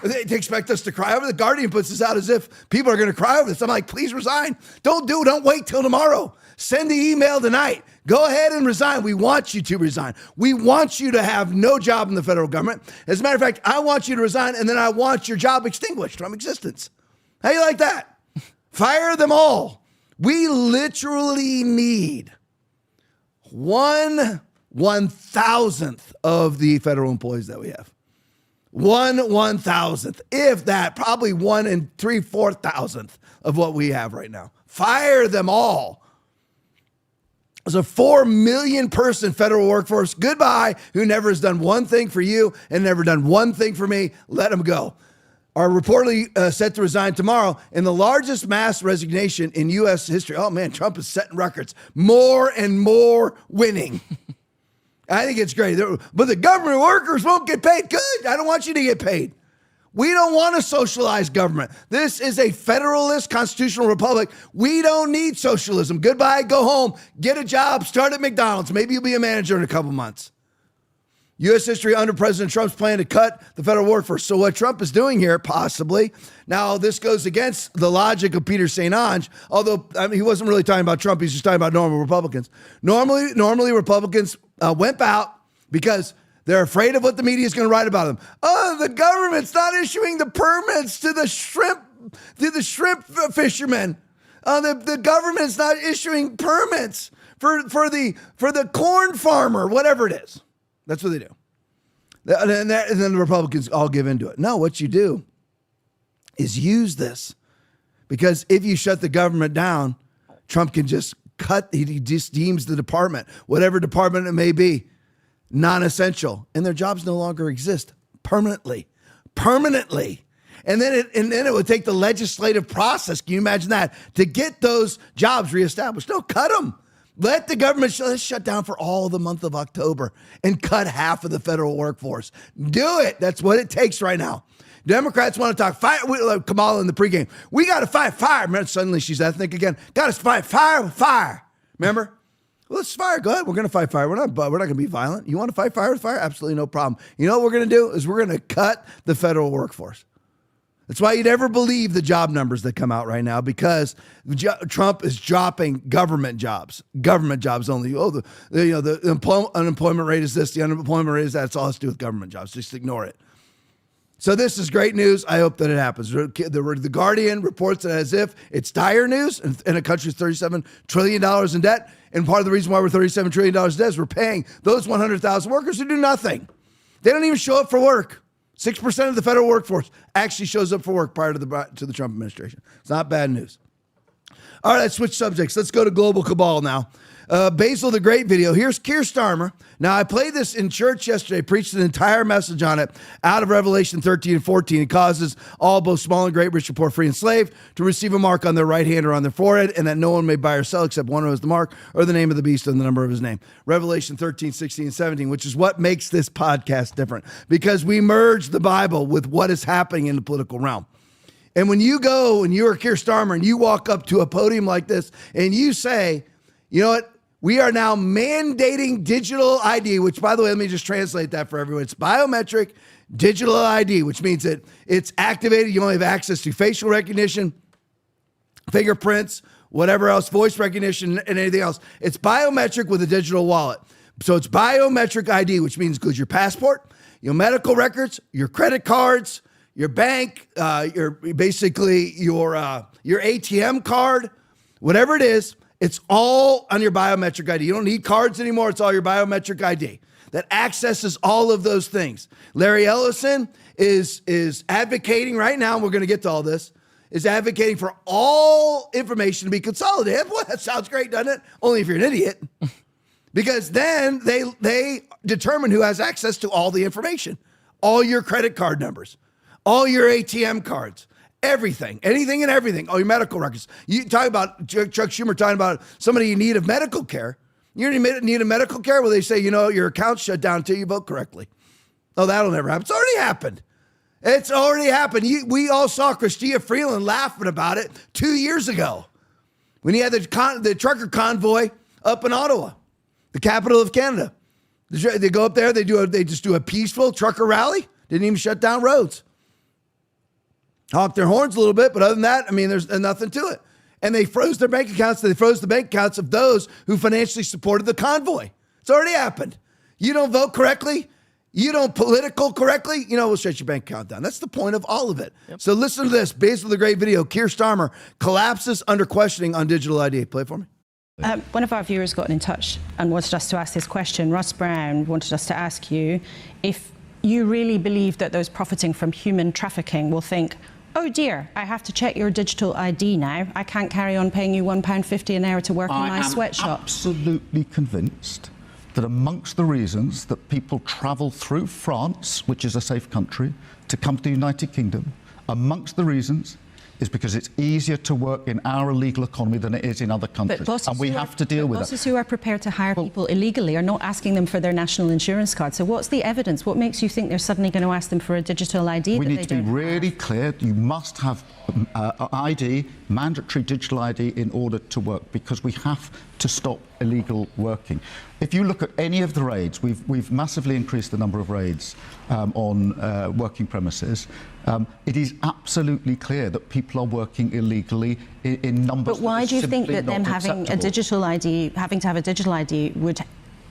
They expect us to cry over. The Guardian puts this out as if people are going to cry over this. I'm like, please resign. Don't wait till tomorrow. Send the email tonight. Go ahead and resign. We want you to resign. We want you to have no job in the federal government. As a matter of fact, I want you to resign, and then I want your job extinguished from existence. How you like that? Fire them all. We literally need 1/1000th of the federal employees that we have. 1/1000th, if that, probably 1 3/4,000th of what we have right now. Fire them all. There's a 4 million person federal workforce. Goodbye, who never has done one thing for you and never done one thing for me. Let them go. Are reportedly set to resign tomorrow in the largest mass resignation in U.S. history. Oh man, Trump is setting records. More and more winning. I think it's great. But the government workers won't get paid. Good. I don't want you to get paid. We don't want a socialized government. This is a federalist constitutional republic. We don't need socialism. Goodbye. Go home. Get a job. Start at McDonald's. Maybe you'll be a manager in a couple months. U.S. history under President Trump's plan to cut the federal workforce. So what Trump is doing here, possibly, now this goes against the logic of Peter St. Onge, although he wasn't really talking about Trump. He's just talking about normal Republicans. Normally Republicans wimp out because they're afraid of what the media is going to write about them. Oh, the government's not issuing the permits to the shrimp fishermen. The government's not issuing permits for the corn farmer, whatever it is. That's what they do. And then the Republicans all give into it. No, what you do is use this, because if you shut the government down, Trump can just he just deems the department, whatever department it may be, non-essential, and their jobs no longer exist permanently. And then it would take the legislative process. Can you imagine that? To get those jobs reestablished. No, cut them. Let the government shut down for all the month of October and cut half of the federal workforce. Do it. That's what it takes right now. Democrats want to talk fire. Like Kamala in the pregame. We got to fight fire. Remember, suddenly she's ethnic again. Got to fight fire with fire. Remember? Well, let's fire. Go ahead. We're going to fight fire. We're not going to be violent. You want to fight fire with fire? Absolutely no problem. You know what we're going to do is we're going to cut the federal workforce. That's why you never believe the job numbers that come out right now, because Trump is dropping government jobs only. Oh, the unemployment rate is this, the unemployment rate is that. It's all has to do with government jobs. Just ignore it. So this is great news. I hope that it happens. The Guardian reports it as if it's dire news in a country with $37 trillion in debt. And part of the reason why we're $37 trillion in debt is we're paying those 100,000 workers who do nothing. They don't even show up for work. 6% of the federal workforce actually shows up for work prior to the Trump administration. It's not bad news. All right, let's switch subjects. Let's go to global cabal now. Basil the Great video. Here's Keir Starmer. Now, I played this in church yesterday, preached an entire message on it out of Revelation 13 and 14. It causes all, both small and great, rich and poor, free and slave, to receive a mark on their right hand or on their forehead, and that no one may buy or sell except one who has the mark or the name of the beast and the number of his name. Revelation 13, 16, and 17, which is what makes this podcast different, because we merge the Bible with what is happening in the political realm. And when you go and you're Keir Starmer and you walk up to a podium like this and you say, you know what? We are now mandating digital ID, which, by the way, let me just translate that for everyone. It's biometric digital ID, which means that it's activated. You only have access to facial recognition, fingerprints, whatever else, voice recognition, and anything else. It's biometric with a digital wallet. So it's biometric ID, which means it includes your passport, your medical records, your credit cards, your bank, your ATM card, whatever it is. It's all on your biometric ID. You don't need cards anymore. It's all your biometric ID that accesses all of those things. Larry Ellison is advocating right now, and we're going to get to all this, is advocating for all information to be consolidated. Boy, that sounds great, doesn't it? Only if you're an idiot. Because then they determine who has access to all the information, all your credit card numbers, all your ATM cards. Everything, anything and everything. Oh, your medical records. You talk about Chuck Schumer talking about somebody in need of medical care. You're in need of medical care? Well, they say, your account's shut down until you vote correctly. Oh, that'll never happen. It's already happened. It's already happened. We all saw Chrystia Freeland laughing about it 2 years ago when he had the trucker convoy up in Ottawa, the capital of Canada. They go up there, they just do a peaceful trucker rally. Didn't even shut down roads. Honk their horns a little bit, but other than that, there's nothing to it. And they froze their bank accounts. They froze the bank accounts of those who financially supported the convoy. It's already happened. You don't vote correctly. You don't political correctly. We'll shut your bank account down. That's the point of all of it. Yep. So listen to this. Basil the Great video. Keir Starmer collapses under questioning on digital ID. Play it for me.
One of our viewers got in touch and wanted us to ask this question. Russ Brown wanted us to ask you if you really believe that those profiting from human trafficking will think, oh dear, I have to check your digital ID now. I can't carry on paying you £1.50 an hour to work in my sweatshop.
I'm absolutely convinced that amongst the reasons that people travel through France, which is a safe country, to come to the United Kingdom, amongst the reasons is because it's easier to work in our illegal economy than it is in other countries. And we have to deal with it.
Bosses who are prepared to hire people illegally are not asking them for their national insurance card. So what's the evidence? What makes you think they're suddenly going to ask them for a digital ID?
We need to be really clear. You must have ID, mandatory digital ID, in order to work, because we have to stop illegal working. If you look at any of the raids, we've massively increased the number of raids on working premises. It is absolutely clear that people are working illegally in numbers.
But why do you think that them having a digital ID, having to have a digital ID, would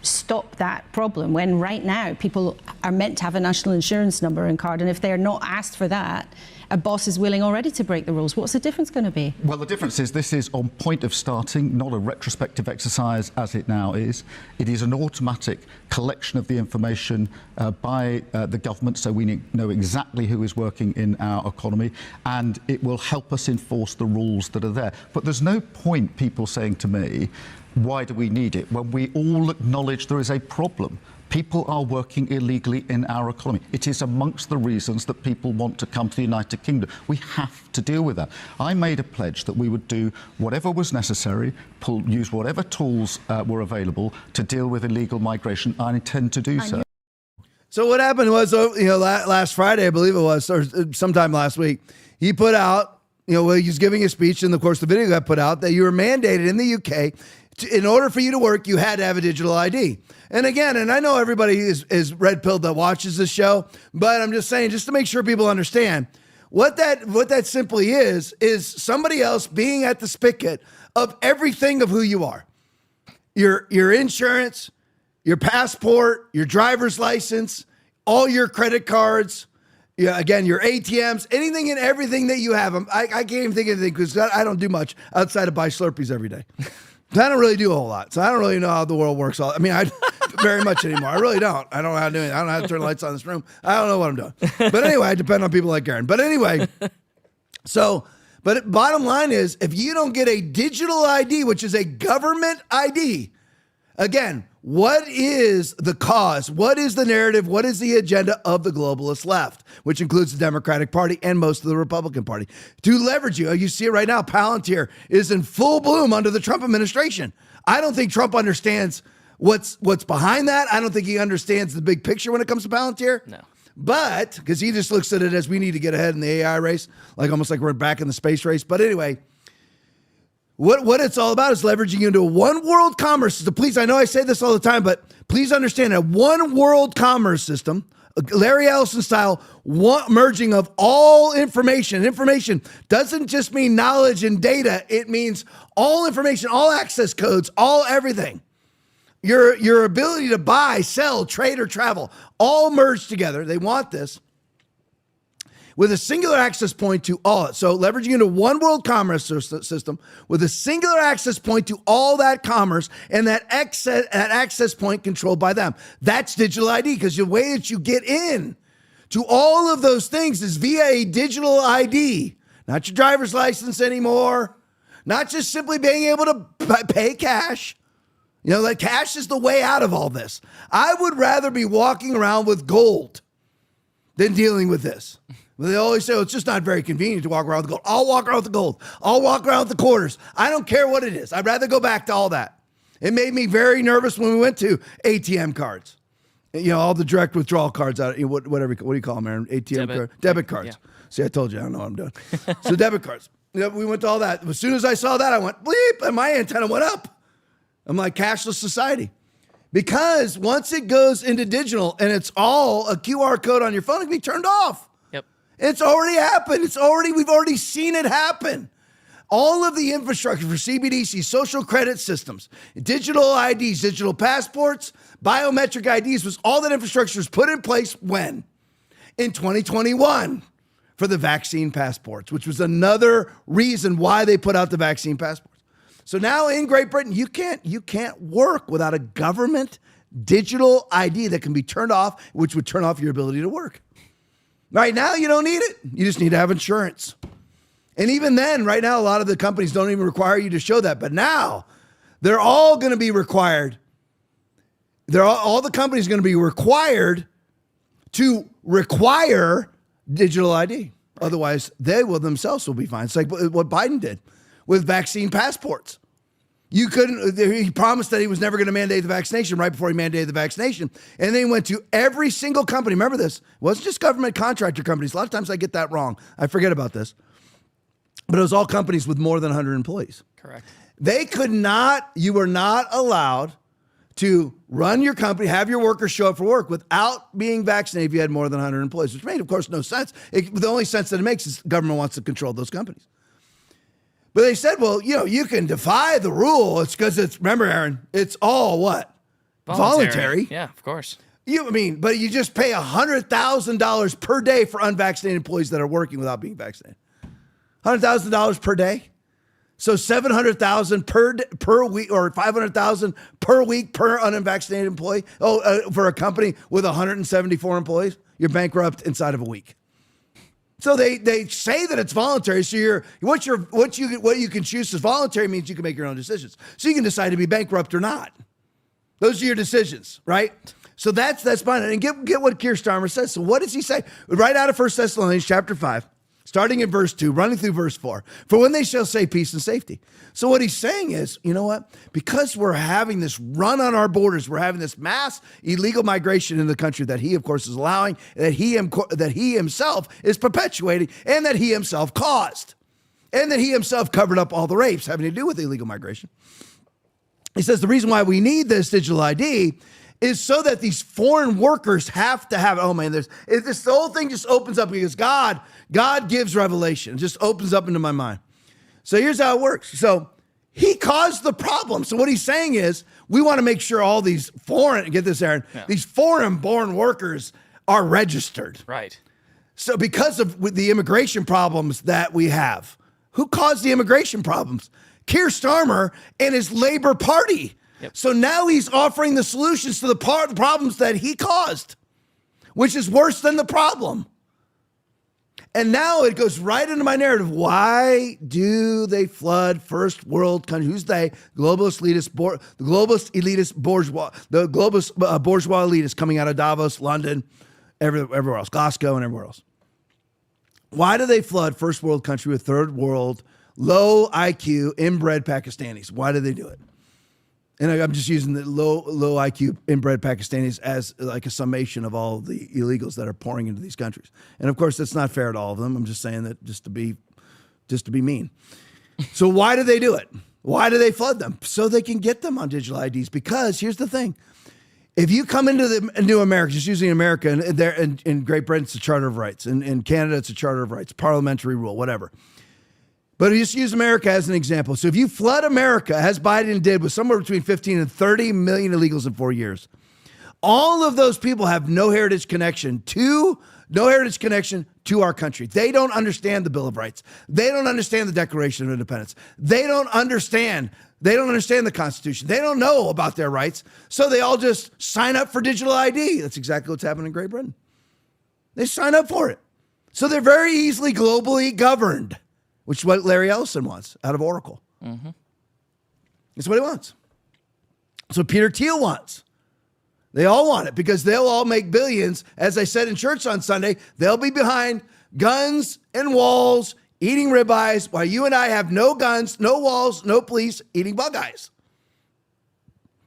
stop that problem when right now people are meant to have a national insurance number and card, and if they're not asked for that, a boss is willing already to break the rules? What's the difference going to be?
Well, the difference is this is on point of starting, not a retrospective exercise as it now is. It is an automatic collection of the information by the government, so we know exactly who is working in our economy, and it will help us enforce the rules that are there. But there's no point people saying to me, why do we need it, when we all acknowledge there is a problem. People are working illegally in our economy. It is amongst the reasons that people want to come to the United Kingdom. We have to deal with that. I made a pledge that we would do whatever was necessary, use whatever tools were available to deal with illegal migration. I intend to do so.
So what happened was, last Friday, I believe it was, or sometime last week, he put out, he was giving a speech, and of course the video got put out, that you were mandated in the UK, in order for you to work, you had to have a digital ID. And again, and I know everybody is red-pilled that watches this show, but I'm just saying, just to make sure people understand, what that simply is somebody else being at the spigot of everything of who you are. Your insurance, your passport, your driver's license, all your credit cards, again, your ATMs, anything and everything that you have. I can't even think of anything because I don't do much outside of buy Slurpees every day. I don't really do a whole lot, so I don't really know how the world works. I very much anymore. I really don't. I don't know how to do it. I don't know how to turn the lights on in this room. I don't know what I'm doing. But anyway, I depend on people like Aaron. But anyway, but bottom line is, if you don't get a digital ID, which is a government ID, again, what is the cause? What is the narrative? What is the agenda of the globalist left, which includes the Democratic Party and most of the Republican Party, to leverage you? You see it right now. Palantir is in full bloom under the Trump administration. I don't think Trump understands what's behind that. I don't think he understands the big picture when it comes to Palantir.
No.
But, because he just looks at it as we need to get ahead in the AI race, almost like we're back in the space race. But anyway, what it's all about is leveraging you into a one world commerce system. Please, I know I say this all the time, but please understand, a one world commerce system, Larry Ellison style, merging of all information. Information doesn't just mean knowledge and data. It means all information, all access codes, all everything. Your ability to buy, sell, trade, or travel, all merged together. They want this with a singular access point to all. So leveraging into one world commerce system with a singular access point to all that commerce, and that access point controlled by them. That's digital ID, because the way that you get in to all of those things is via a digital ID, not your driver's license anymore, not just simply being able to pay cash. Cash is the way out of all this. I would rather be walking around with gold than dealing with this. They always say, it's just not very convenient to walk around with gold. I'll walk around with the gold. I'll walk around with the quarters. I don't care what it is. I'd rather go back to all that. It made me very nervous when we went to ATM cards. All the direct withdrawal cards, what do you call them, Aaron? ATM debit cards. Yeah. See, I told you, I don't know what I'm doing. So debit cards. We went to all that. As soon as I saw that, I went, bleep, and my antenna went up. I'm like, cashless society. Because once it goes into digital and it's all a QR code on your phone, it can be turned off.
Yep.
It's already happened. We've already seen it happen. All of the infrastructure for CBDC, social credit systems, digital IDs, digital passports, biometric IDs, all that infrastructure was put in place when? In 2021 for the vaccine passports, which was another reason why they put out the vaccine passports. So now in Great Britain, you can't work without a government digital ID that can be turned off, which would turn off your ability to work. Right now, you don't need it. You just need to have insurance. And even then, right now, a lot of the companies don't even require you to show that. But now, they're all going to be required. All the companies are going to be required to require digital ID. Right. Otherwise, they themselves will be fine. It's like what Biden did with vaccine passports. He promised that he was never going to mandate the vaccination right before he mandated the vaccination. And then he went to every single company. Remember this. It wasn't just government contractor companies. A lot of times I get that wrong. I forget about this. But it was all companies with more than 100 employees.
Correct.
You were not allowed to run your company, have your workers show up for work without being vaccinated if you had more than 100 employees, which made, of course, no sense. The only sense that it makes is the government wants to control those companies. But they said, well, you can defy the rule. It's because remember, Aaron, it's all what? Voluntary.
Yeah, of course.
But you just pay $100,000 per day for unvaccinated employees that are working without being vaccinated. $100,000 per day. So $700,000 per week, or $500,000 per week per unvaccinated employee. For a company with 174 employees, you're bankrupt inside of a week. So they say that it's voluntary. So what you can choose as voluntary means you can make your own decisions. So you can decide to be bankrupt or not. Those are your decisions, right? So that's fine. And get what Keir Starmer says. So what does he say? Right out of 1 Thessalonians chapter 5. Starting in verse 2, running through verse 4, for when they shall say peace and safety. So what he's saying is, you know what? Because we're having this run on our borders, we're having this mass illegal migration in the country that he, of course, is allowing, that he himself is perpetuating, and that he himself caused, and that he himself covered up all the rapes having to do with illegal migration. He says the reason why we need this digital ID is so that these foreign workers have to have, the whole thing just opens up because God gives revelation. It just opens up into my mind. So here's how it works. So he caused the problem. So what he's saying is we want to make sure all these get this, Aaron, these foreign-born workers are registered.
Right.
So because of the immigration problems that we have, who caused the immigration problems? Keir Starmer and his Labor Party. Yep. So now he's offering the solutions to the problems that he caused, which is worse than the problem. And now it goes right into my narrative. Why do they flood first world countries? Who's they? The globalist bourgeois elitists coming out of Davos, London, everywhere else, Glasgow and everywhere else. Why do they flood first world country with third world, low IQ, inbred Pakistanis? Why do they do it? And I'm just using the low IQ inbred Pakistanis as like a summation of all the illegals that are pouring into these countries. And of course, that's not fair to all of them. I'm just saying that just to be mean. So why do they do it? Why do they flood them? So they can get them on digital IDs. Because here's the thing. If you come into America, just using America, and there in Great Britain, it's a Charter of Rights. In Canada, it's a Charter of Rights, parliamentary rule, whatever. But just use America as an example. So if you flood America, as Biden did, with somewhere between 15 and 30 million illegals in 4 years, all of those people have no heritage connection to our country. They don't understand the Bill of Rights. They don't understand the Declaration of Independence. They don't understand the Constitution. They don't know about their rights. So they all just sign up for digital ID. That's exactly what's happening in Great Britain. They sign up for it. So they're very easily globally governed, which is what Larry Ellison wants out of Oracle. Mm-hmm. It's what he wants. So Peter Thiel wants. They all want it because they'll all make billions. As I said in church on Sunday, they'll be behind guns and walls, eating ribeyes, while you and I have no guns, no walls, no police, eating bug eyes.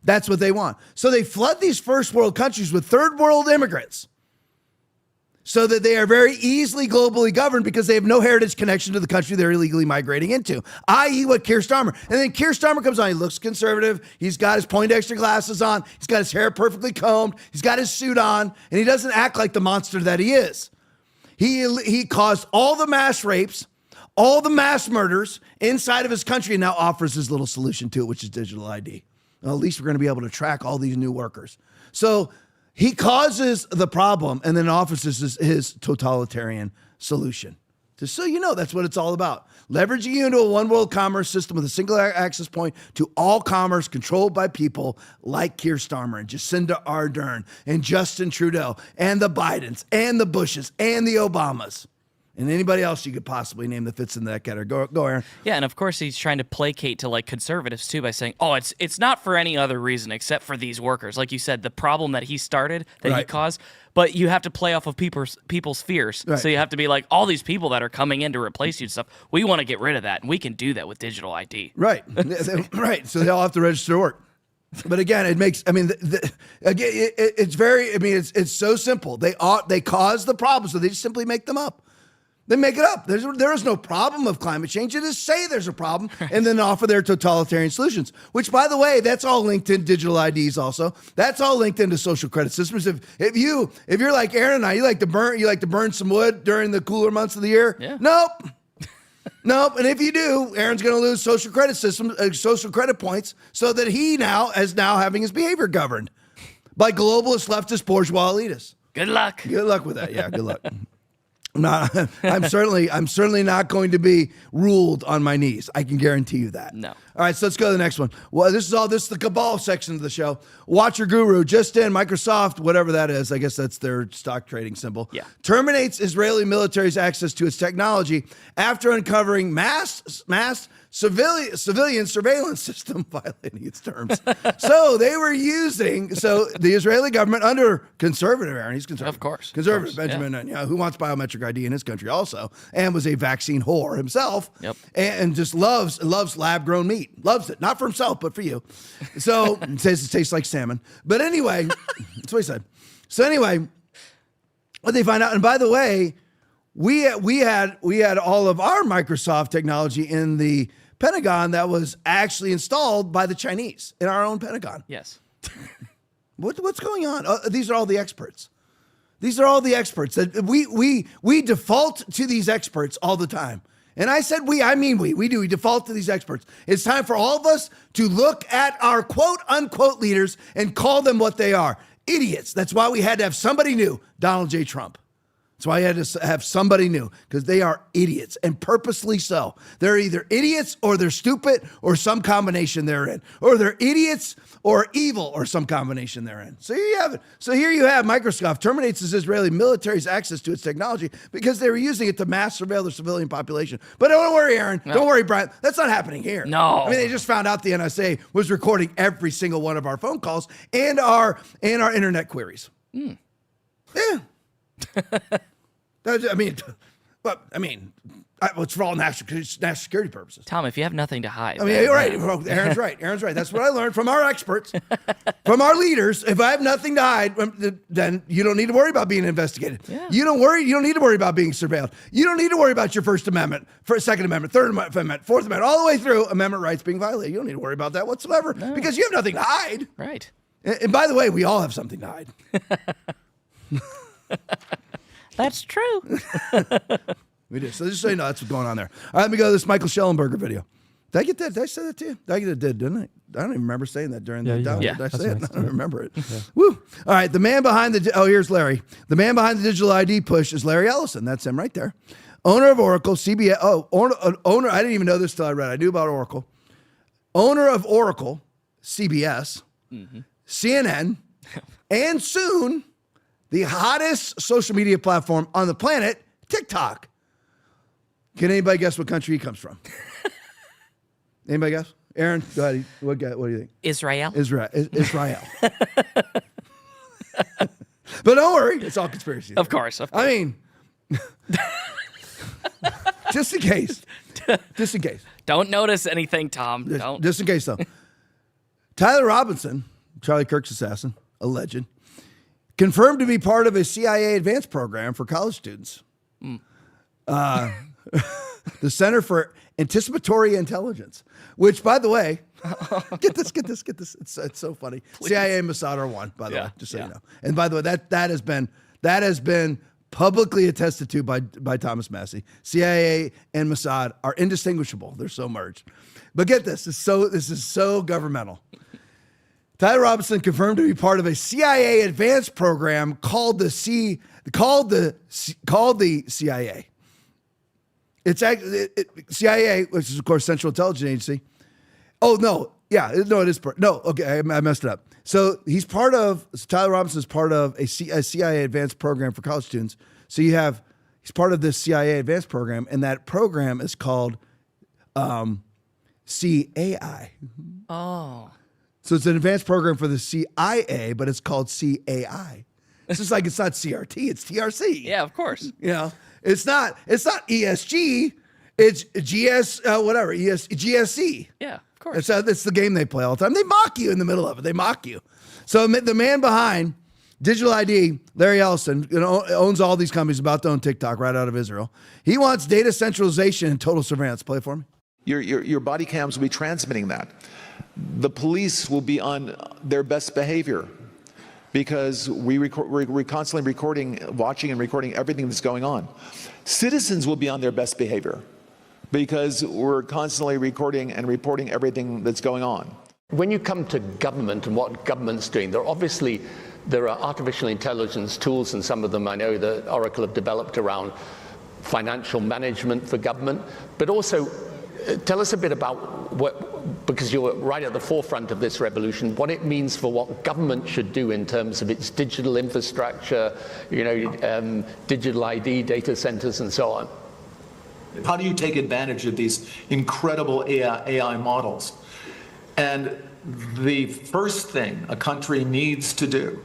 That's what they want. So they flood these first world countries with third world immigrants so that they are very easily globally governed because they have no heritage connection to the country they're illegally migrating into, i.e. what Keir Starmer. And then Keir Starmer comes on. He looks conservative. He's got his Poindexter glasses on. He's got his hair perfectly combed. He's got his suit on. And he doesn't act like the monster that he is. He caused all the mass rapes, all the mass murders inside of his country, and now offers his little solution to it, which is digital ID. Well, at least we're going to be able to track all these new workers. So he causes the problem and then offers his totalitarian solution. Just so you know, that's what it's all about. Leveraging you into a one world commerce system with a single access point to all commerce controlled by people like Keir Starmer and Jacinda Ardern and Justin Trudeau and the Bidens and the Bushes and the Obamas. And anybody else you could possibly name that fits in that category. Go, Aaron.
Yeah, and of course he's trying to placate to like conservatives too by saying, "Oh, it's not for any other reason except for these workers." Like you said, the problem that he started, that he caused, but you have to play off of people's fears. Right. So you have to be like, all these people that are coming in to replace you and stuff, we want to get rid of that, and we can do that with digital ID.
Right, right. So they all have to register to work. But again, it makes, it's very, it's so simple. They cause the problem, so they just simply make them up. They make it up. There is no problem of climate change. They just say there's a problem and then offer their totalitarian solutions, which, by the way, that's all linked in digital IDs also. That's all linked into social credit systems. If you're like Aaron and I, you like to burn some wood during the cooler months of the year.
Yeah.
Nope. And if you do, Aaron's going to lose social credit points so that he now is having his behavior governed by globalist, leftist, bourgeois elitists.
Good luck.
Good luck with that. Yeah, good luck. I'm certainly not going to be ruled on my knees. I can guarantee you that.
No.
All right, so let's go to the next one. Well, this is the cabal section of the show. Watcher Guru, just in, Microsoft, whatever that is, I guess that's their stock trading symbol.
Yeah.
Terminates Israeli military's access to its technology after uncovering mass civilian surveillance system violating its terms. So they were the Israeli government under conservative Aaron, he's conservative.
Of course.
Conservative Benjamin Netanyahu, who wants biometric ID in his country also, and was a vaccine whore himself.
Yep.
And just loves lab-grown meat. Loves it. Not for himself, but for you. So it tastes like salmon. But anyway, that's what he said. So anyway, what they find out, and by the way, we had all of our Microsoft technology in the Pentagon that was actually installed by the Chinese in our own Pentagon.
Yes.
What's going on? These are all the experts. These are all the experts that we default to these experts all the time. And I said I mean we do. We default to these experts. It's time for all of us to look at our quote unquote leaders and call them what they are. Idiots. That's why we had to have somebody new, Donald J. Trump. That's why I had to have somebody new, because they are idiots, and purposely so. They're either idiots or they're stupid or some combination therein. Or they're idiots or evil or some combination therein. So here you have it. So here you have Microsoft terminates the Israeli military's access to its technology because they were using it to mass surveil the civilian population. But don't worry, Aaron. No. Don't worry, Brian. That's not happening here.
No.
I mean, they just found out the NSA was recording every single one of our phone calls and our internet queries.
Mm.
Yeah. It's for all national security purposes.
Tom, if you have nothing to hide.
I mean, you're right. Aaron's right. That's what I learned from our experts, from our leaders. If I have nothing to hide, then you don't need to worry about being investigated.
Yeah.
You don't need to worry about being surveilled. You don't need to worry about your First Amendment, Second Amendment, Third Amendment, Fourth Amendment, all the way through amendment rights being violated. You don't need to worry about that whatsoever because you have nothing to hide.
Right.
And by the way, we all have something to hide.
That's true.
We do. So just so you know, that's what's going on there. All right, let me go to this Michael Schellenberger video. Did I get that? Did I say that to you? I did, didn't I? I don't even remember saying that during the download.
Yeah.
Did I say it? I don't remember it. Yeah. Woo. All right, the man behind here's Larry. The man behind the digital ID push is Larry Ellison. That's him right there. Owner of Oracle, CBS. Owner, I didn't even know this till I read it. I knew about Oracle. Owner of Oracle, CBS, CNN, and soon the hottest social media platform on the planet, TikTok. Can anybody guess what country he comes from? Anybody guess? Aaron, go ahead. What do you think?
Israel.
Israel. But don't worry, it's all conspiracy.
Of course.
I mean, just in case.
Don't notice anything, Tom. Don't.
Just in case, though. Tyler Robinson, Charlie Kirk's assassin, a legend, confirmed to be part of a CIA advanced program for college students. The Center for Anticipatory Intelligence, which, by the way, get this. It's so funny. Please. CIA and Mossad are one, by the way, just so you know. And by the way, that has been publicly attested to by Thomas Massey. CIA and Mossad are indistinguishable. They're so merged. But get this. This is so governmental. Tyler Robinson confirmed to be part of a CIA advanced program called the CIA. It's actually CIA, which is of course Central Intelligence Agency. Oh no, it is part. No, okay, I messed it up. So Tyler Robinson is part of a CIA advanced program for college students. So he's part of this CIA advanced program, and that program is called CAI.
Oh.
So it's an advanced program for the CIA, but it's called CAI. It's just like it's not CRT, it's TRC.
Yeah, of course.
You know, it's not ESG, it's GSC.
Yeah, of course.
It's the game they play all the time. They mock you in the middle of it. They mock you. So the man behind Digital ID, Larry Ellison, owns all these companies, about to own TikTok right out of Israel. He wants data centralization and total surveillance. Play it for me.
Your body cams will be transmitting that. The police will be on their best behavior because we're constantly watching and recording everything that's going on. Citizens will be on their best behavior because we're constantly recording and reporting everything that's going on.
When you come to government and what government's doing, there are artificial intelligence tools, and some of them I know that Oracle have developed around financial management for government, but also tell us a bit about because you're right at the forefront of this revolution, what it means for what government should do in terms of its digital infrastructure, digital ID, data centers, and so on.
How do you take advantage of these incredible AI models? And the first thing a country needs to do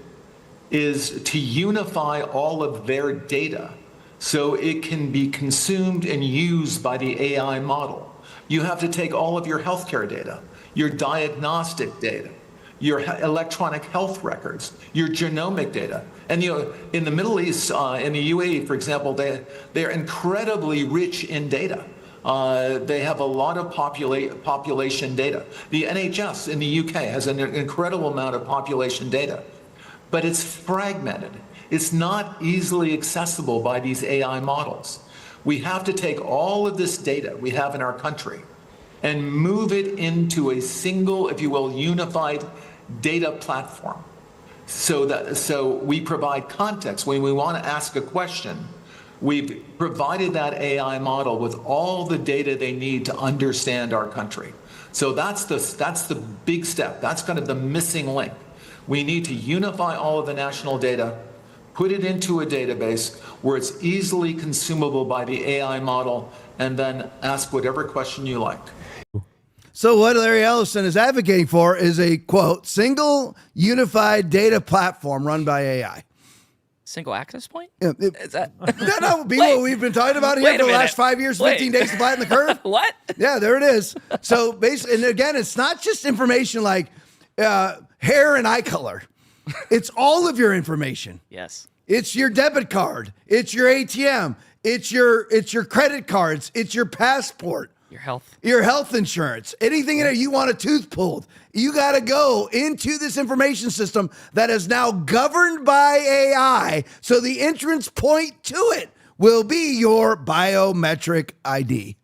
is to unify all of their data so it can be consumed and used by the AI model. You have to take all of your healthcare data, your diagnostic data, your electronic health records, your genomic data. And in the Middle East, in the UAE, for example, they're incredibly rich in data. They have a lot of population data. The NHS in the UK has an incredible amount of population data, but it's fragmented. It's not easily accessible by these AI models. We have to take all of this data we have in our country and move it into a single, if you will, unified data platform. So we provide context. When we want to ask a question, we've provided that AI model with all the data they need to understand our country. So that's the big step. That's kind of the missing link. We need to unify all of the national data, put it into a database where it's easily consumable by the AI model, and then ask whatever question you like.
So what Larry Ellison is advocating for is a, quote, single unified data platform run by AI.
Single access point?
Yeah,
Is that?
No, be what we've been talking about here for the last 5 years, 15 days to flatten the curve.
What?
Yeah, there it is. So basically, and again, it's not just information like hair and eye color. It's all of your information.
Yes.
It's your debit card. It's your ATM. It's your credit cards. It's your passport. Your health insurance. Anything in there you want a tooth pulled, you got to go into this information system that is now governed by AI. So the entrance point to it will be your biometric ID.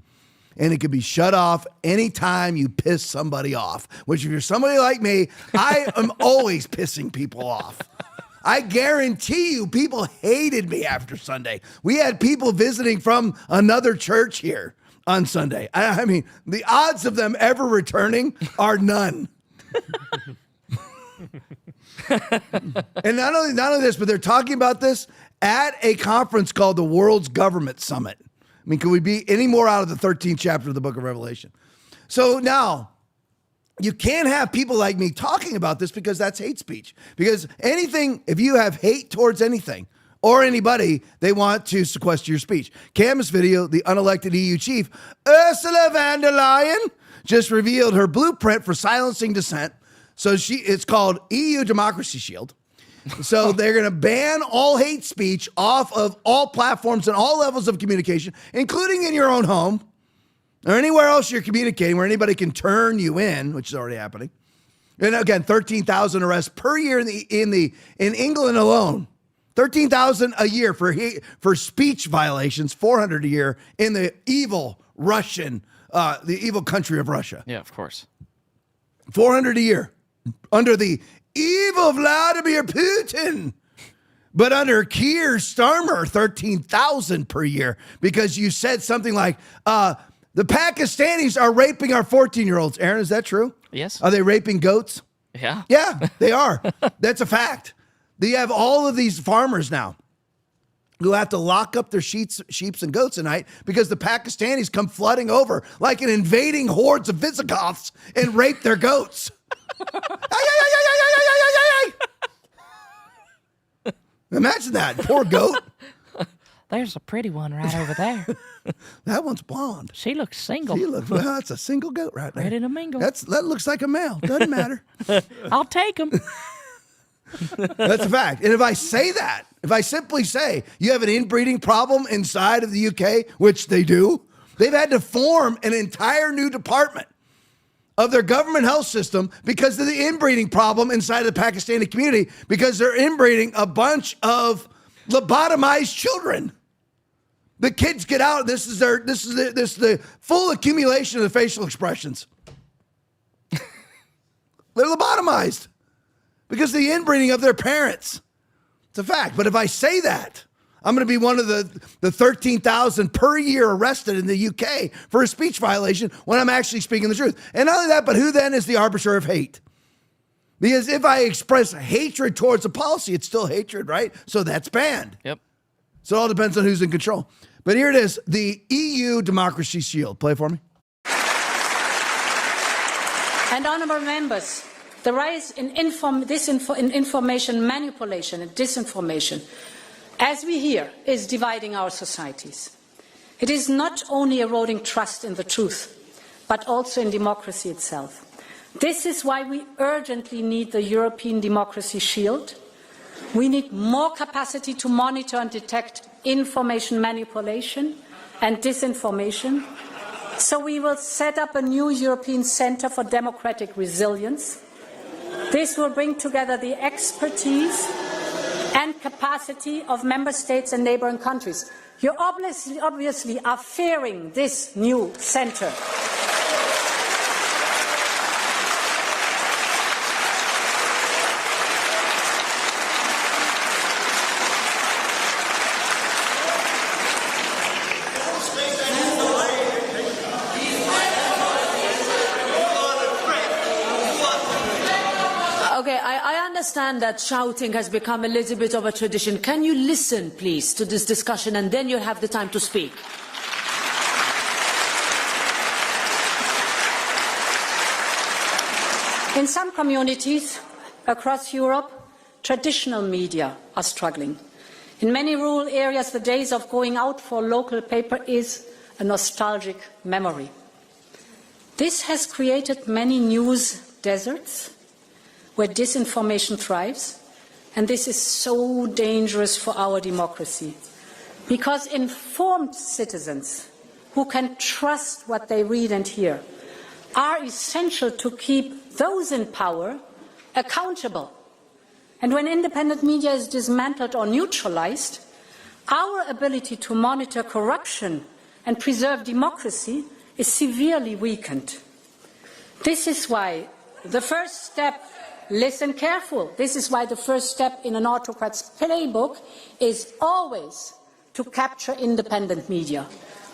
And it can be shut off anytime you piss somebody off, which if you're somebody like me, I am always pissing people off. I guarantee you people hated me after Sunday. We had people visiting from another church here on Sunday. I mean, the odds of them ever returning are none. And not only this, but they're talking about this at a conference called the World's Government Summit. I mean, can we be any more out of the 13th chapter of the book of Revelation? So now, you can't have people like me talking about this because that's hate speech. Because anything, if you have hate towards anything or anybody, they want to sequester your speech. Cam's video, the unelected EU chief, Ursula von der Leyen, just revealed her blueprint for silencing dissent. So it's called EU Democracy Shield. So they're going to ban all hate speech off of all platforms and all levels of communication, including in your own home or anywhere else you're communicating where anybody can turn you in, which is already happening. And again, 13,000 arrests per year in England alone. 13,000 a year for speech violations, 400 a year in the evil the evil country of Russia.
Yeah, of course.
400 a year under the evil Vladimir Putin. But under Keir Starmer, 13,000 per year because you said something like, the Pakistanis are raping our 14-year-olds. Aaron, is that true?
Yes.
Are they raping goats?
Yeah.
Yeah, they are. That's a fact. They have all of these farmers now who have to lock up their sheep and goats at night because the Pakistanis come flooding over like an invading hordes of Visigoths and rape their goats. Imagine that. Poor goat.
There's a pretty one right over there.
That one's blonde.
She looks single.
Well, that's a single goat right there.
Ready to mingle.
That looks like a male. Doesn't matter.
I'll take him.
That's a fact. And if I say that, if I simply say you have an inbreeding problem inside of the UK, which they do, they've had to form an entire new department of their government health system because of the inbreeding problem inside of the Pakistani community, because they're inbreeding a bunch of lobotomized children. The kids get out. This is the full accumulation of the facial expressions. They're lobotomized because of the inbreeding of their parents. It's a fact. But if I say that, I'm going to be one of the 13,000 per year arrested in the UK for a speech violation when I'm actually speaking the truth. And not only that, but who then is the arbiter of hate? Because if I express hatred towards a policy, it's still hatred, right? So that's banned.
Yep.
So it all depends on who's in control. But here it is, the EU Democracy Shield. Play it for me.
And honourable members, the rise in information manipulation and disinformation, as we hear, is dividing our societies. It is not only eroding trust in the truth, but also in democracy itself. This is why we urgently need the European Democracy Shield. We need more capacity to monitor and detect information manipulation and disinformation. So we will set up a new European Centre for Democratic Resilience. This will bring together the expertise and capacity of member states and neighbouring countries. You obviously are fearing this new centre.
Okay, I understand that shouting has become a little bit of a tradition. Can you listen, please, to this discussion, and then you'll have the time to speak?
In some communities across Europe, traditional media are struggling. In many rural areas, the days of going out for a local paper is a nostalgic memory. This has created many news deserts where disinformation thrives, and this is so dangerous for our democracy, because informed citizens who can trust what they read and hear are essential to keep those in power accountable. And when independent media is dismantled or neutralized, our ability to monitor corruption and preserve democracy is severely weakened. This is why the first step, listen careful, this is why the first step in an autocrat's playbook is always to capture independent media,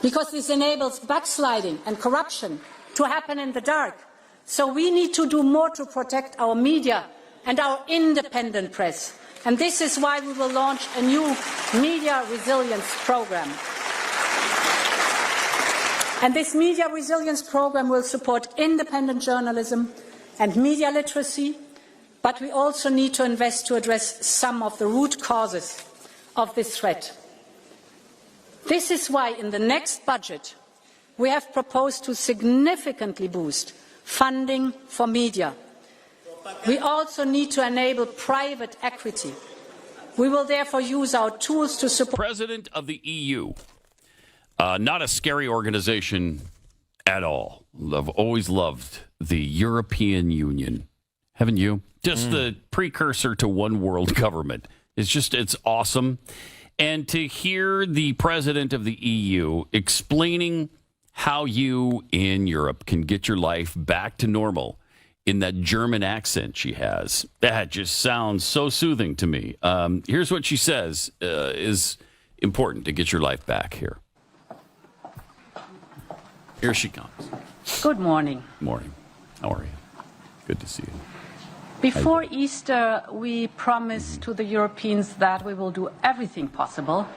because this enables backsliding and corruption to happen in the dark. So we need to do more to protect our media and our independent press. And this is why we will launch a new media resilience program. And this media resilience program will support independent journalism and media literacy, but we also need to invest to address some of the root causes of this threat. This is why in the next budget we have proposed to significantly boost funding for media. We also need to enable private equity. We will therefore use our tools to support...
President of the EU. Not a scary organization at all. I've always loved the European Union. Haven't you? Just the precursor to one world government. It's awesome. And to hear the president of the EU explaining how you in Europe can get your life back to normal in that German accent she has, that just sounds so soothing to me. Here's what she says is important to get your life back here. Here she comes.
Good morning.
Morning. How are you? Good to see you.
Before Easter, we promised to the Europeans that we will do everything possible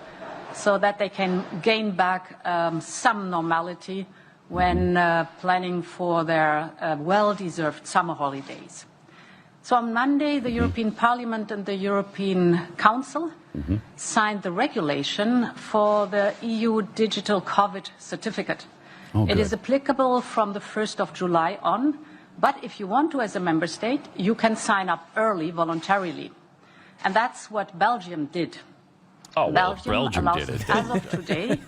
so that they can gain back some normality when planning for their well-deserved summer holidays. So on Monday, the European Parliament and the European Council signed the regulation for the EU digital COVID certificate. It is applicable from the 1st of July on, but if you want to as a member state, you can sign up early voluntarily. And that's what Belgium did.
Oh, well, Belgium
allows
did it.
as of today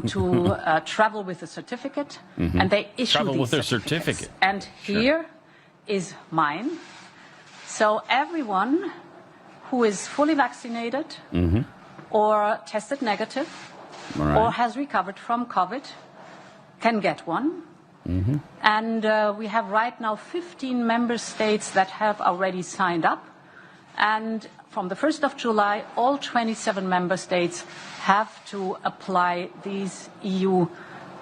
to travel with a certificate, and they issue
Travel
these
with their
certificates.
certificate.
And here is mine. So everyone who is fully vaccinated or tested negative or has recovered from COVID can get one. And we have right now 15 member states that have already signed up. And from the 1st of July, all 27 member states have to apply these EU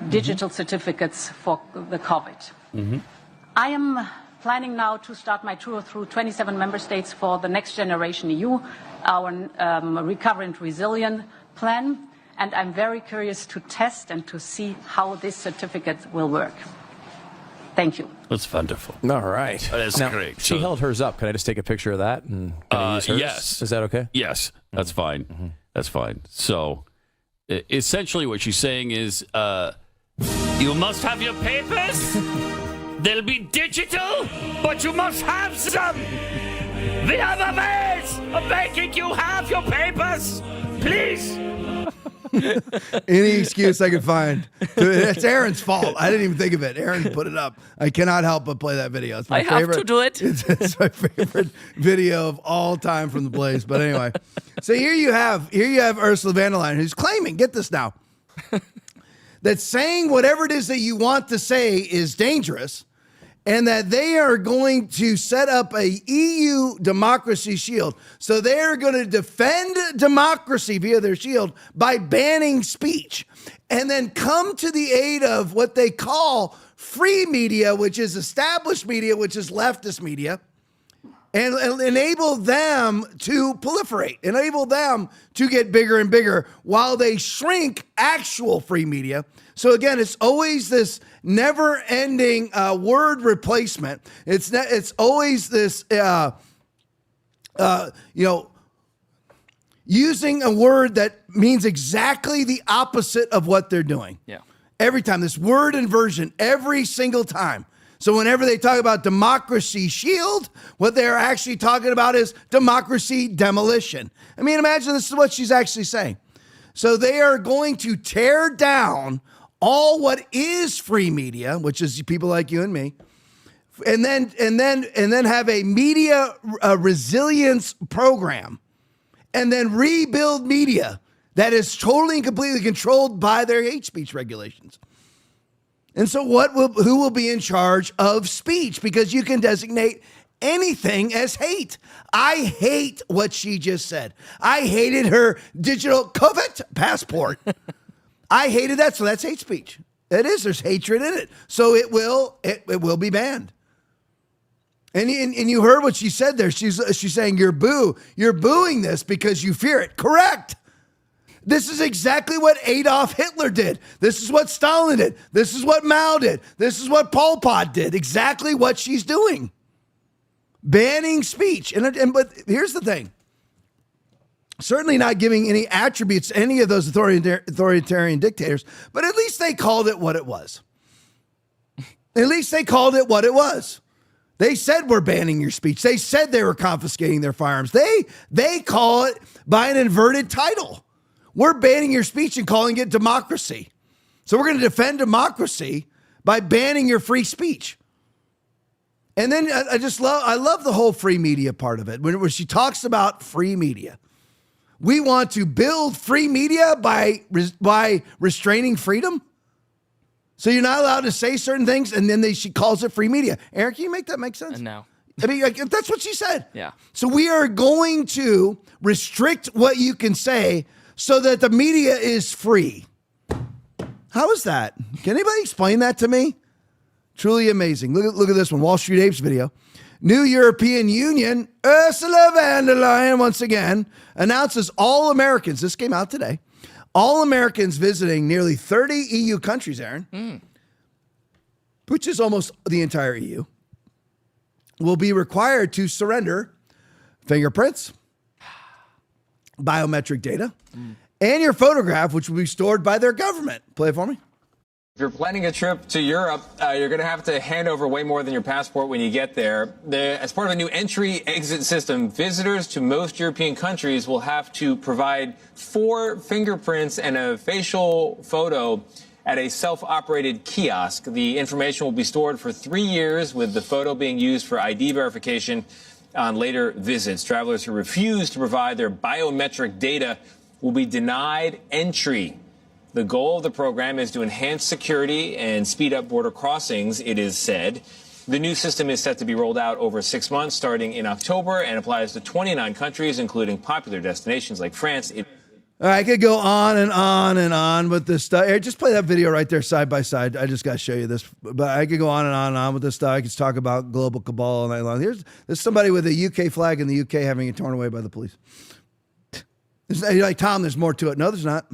digital certificates for the COVID. I am planning now to start my tour through 27 member states for the Next Generation EU, our Recover and Resilient plan. And I'm very curious to test and to see how this certificate will work. Thank you.
That's wonderful.
All right.
That's
now,
great.
She held hers up. Can I just take a picture of that? And can I use hers?
Yes.
Is that okay?
Yes, that's fine. That's fine. So, essentially what she's saying is, you must have your papers. They'll be digital, but you must have some. The other ways of making you have your papers, please.
Any excuse I could find. It's Aaron's fault. I didn't even think of it. Aaron put it up. I cannot help but play that video. It's my favorite.
have to do it.
It's my favorite video of all time from the Blaze. But anyway, so here you have Ursula von der Leyen, who's claiming, get this now, that saying whatever it is that you want to say is dangerous, and that they are going to set up a EU democracy shield. So they're going to defend democracy via their shield by banning speech, and then come to the aid of what they call free media, which is established media, which is leftist media, and enable them to proliferate, enable them to get bigger and bigger while they shrink actual free media. So again, it's always this never-ending word replacement. It's always this, using a word that means exactly the opposite of what they're doing.
Yeah.
Every time, this word inversion, every single time. So whenever they talk about democracy shield, what they're actually talking about is democracy demolition. I mean, imagine this is what she's actually saying. So they are going to tear down all what is free media, which is people like you and me, and then have a media resilience program, and then rebuild media that is totally and completely controlled by their hate speech regulations. And so who will be in charge of speech? Because you can designate anything as hate. I hate what she just said. I hated her digital COVID passport. I hated that, so that's hate speech. It is. There's hatred in it. So it will be banned. And you heard what she said there. She's saying you're booing this because you fear it. Correct. This is exactly what Adolf Hitler did. This is what Stalin did. This is what Mao did. This is what Pol Pot did. Exactly what she's doing. Banning speech. But here's the thing. Certainly not giving any attributes to any of those authoritarian dictators, but at least they called it what it was. At least they called it what it was. They said we're banning your speech. They said they were confiscating their firearms. They call it by an inverted title. We're banning your speech and calling it democracy. So we're going to defend democracy by banning your free speech. And then I love the whole free media part of it, where she talks about free media. We want to build free media by restraining freedom. So you're not allowed to say certain things, and then she calls it free media. Aaron, can you make that make sense?
No.
I mean, that's what she said.
Yeah.
So we are going to restrict what you can say so that the media is free. How is that? Can anybody explain that to me? Truly amazing. Look at this one, Wall Street Apes video. New European Union, Ursula von der Leyen once again announces all Americans, this came out today, all Americans visiting nearly 30 EU countries, Aaron, which is almost the entire EU, will be required to surrender fingerprints, biometric data, and your photograph, which will be stored by their government. Play it for me.
If you're planning a trip to Europe, you're going to have to hand over way more than your passport when you get there. As part of a new entry-exit system, visitors to most European countries will have to provide 4 fingerprints and a facial photo at a self-operated kiosk. The information will be stored for 3 years, with the photo being used for ID verification on later visits. Travelers who refuse to provide their biometric data will be denied entry. The goal of the program is to enhance security and speed up border crossings, it is said. The new system is set to be rolled out over 6 months, starting in October, and applies to 29 countries, including popular destinations like France.
All right, I could go on and on and on with this stuff. Here, just play that video right there side by side. I just got to show you this. But I could go on and on with this stuff. I could talk about global cabal all night long. There's somebody with a UK flag in the UK having it torn away by the police. You're like, Tom, there's more to it. No, there's not.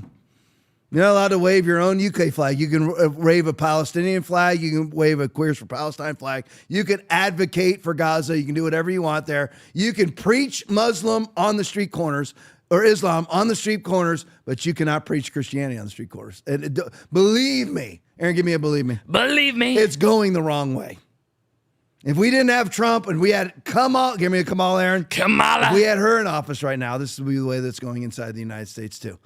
You're not allowed to wave your own UK flag. You can wave a Palestinian flag. You can wave a Queers for Palestine flag. You can advocate for Gaza. You can do whatever you want there. You can preach Muslim on the street corners or Islam on the street corners, but you cannot preach Christianity on the street corners. And believe me, Aaron, give me a believe me.
Believe me.
It's going the wrong way. If we didn't have Trump and we had Kamala, give me a Kamala, Aaron.
Kamala.
If we had her in office right now, this would be the way that's going inside the United States too.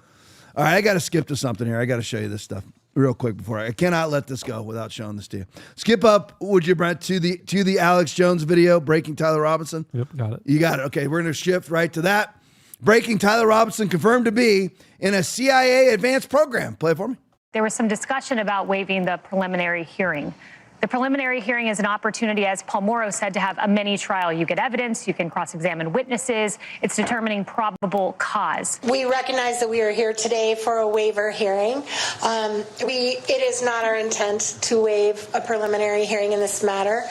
All right, I got to skip to something here. I got to show you this stuff real quick before I cannot let this go without showing this to you. Skip up, would you, Brent, to the Alex Jones video, Breaking Tyler Robinson?
Yep, got it.
You got it. Okay, we're going to shift right to that. Breaking Tyler Robinson confirmed to be in a CIA advanced program. Play it for me.
There was some discussion about waiving the preliminary hearing. The preliminary hearing is an opportunity, as Paul Morrow said, to have a mini trial. You get evidence, you can cross-examine witnesses. It's determining probable cause.
We recognize that we are here today for a waiver hearing. It is not our intent to waive a preliminary hearing in this matter.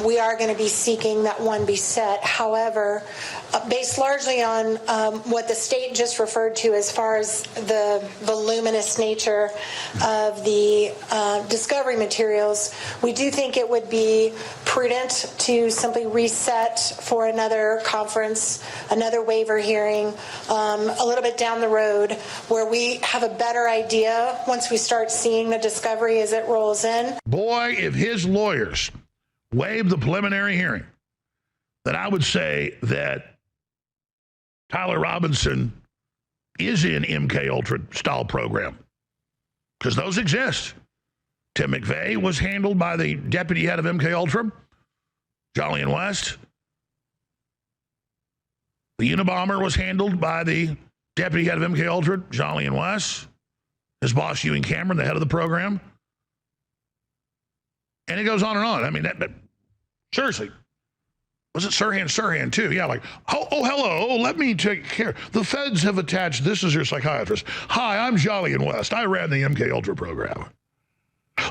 We are going to be seeking that one be set. However, based largely on what the state just referred to as far as the voluminous nature of the discovery materials, we do think it would be prudent to simply reset for another conference, another waiver hearing, a little bit down the road, where we have a better idea once we start seeing the discovery as it rolls in.
Boy, if his lawyers waive the preliminary hearing, then I would say that Tyler Robinson is in MK Ultra style program, because those exist. Tim McVeigh was handled by the deputy head of MK Ultra, Jolyon West. The Unabomber was handled by the deputy head of MK Ultra, Jolyon West. His boss, Ewan Cameron, the head of the program. And it goes on and on. I mean, that seriously. Was it Sirhan too? Yeah, like, oh, hello, let me take care. The feds have attached, this is your psychiatrist. Hi, I'm Jolyon West. I ran the MK Ultra program.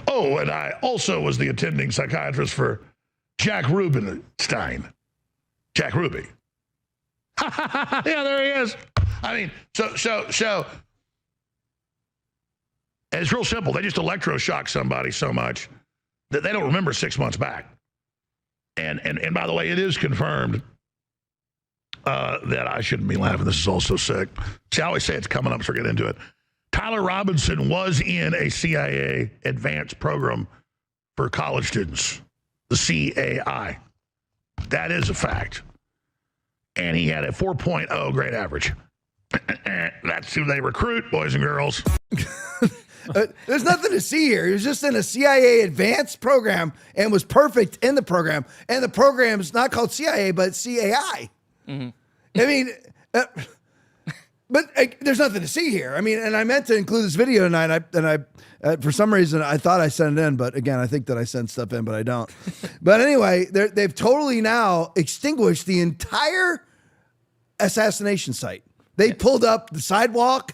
Oh, and I also was the attending psychiatrist for Jack Rubenstein. Jack Ruby. Yeah, there he is. I mean, so it's real simple. They just electroshock somebody so much that they don't remember 6 months back. And by the way, it is confirmed that I shouldn't be laughing. This is all so sick. See, I always say it's coming up, so we'll get into it. Tyler Robinson was in a CIA advanced program for college students, the CAI. That is a fact. And he had a 4.0 grade average. That's who they recruit, boys and girls.
There's nothing to see here. He was just in a CIA advanced program and was perfect in the program. And the program's not called CIA, but CAI. Mm-hmm. I mean... But there's nothing to see here. I mean, and I meant to include this video tonight, and I for some reason, I thought I sent it in, but again, I think that I sent stuff in, but I don't. But anyway, they've totally now extinguished the entire assassination site. They pulled up the sidewalk.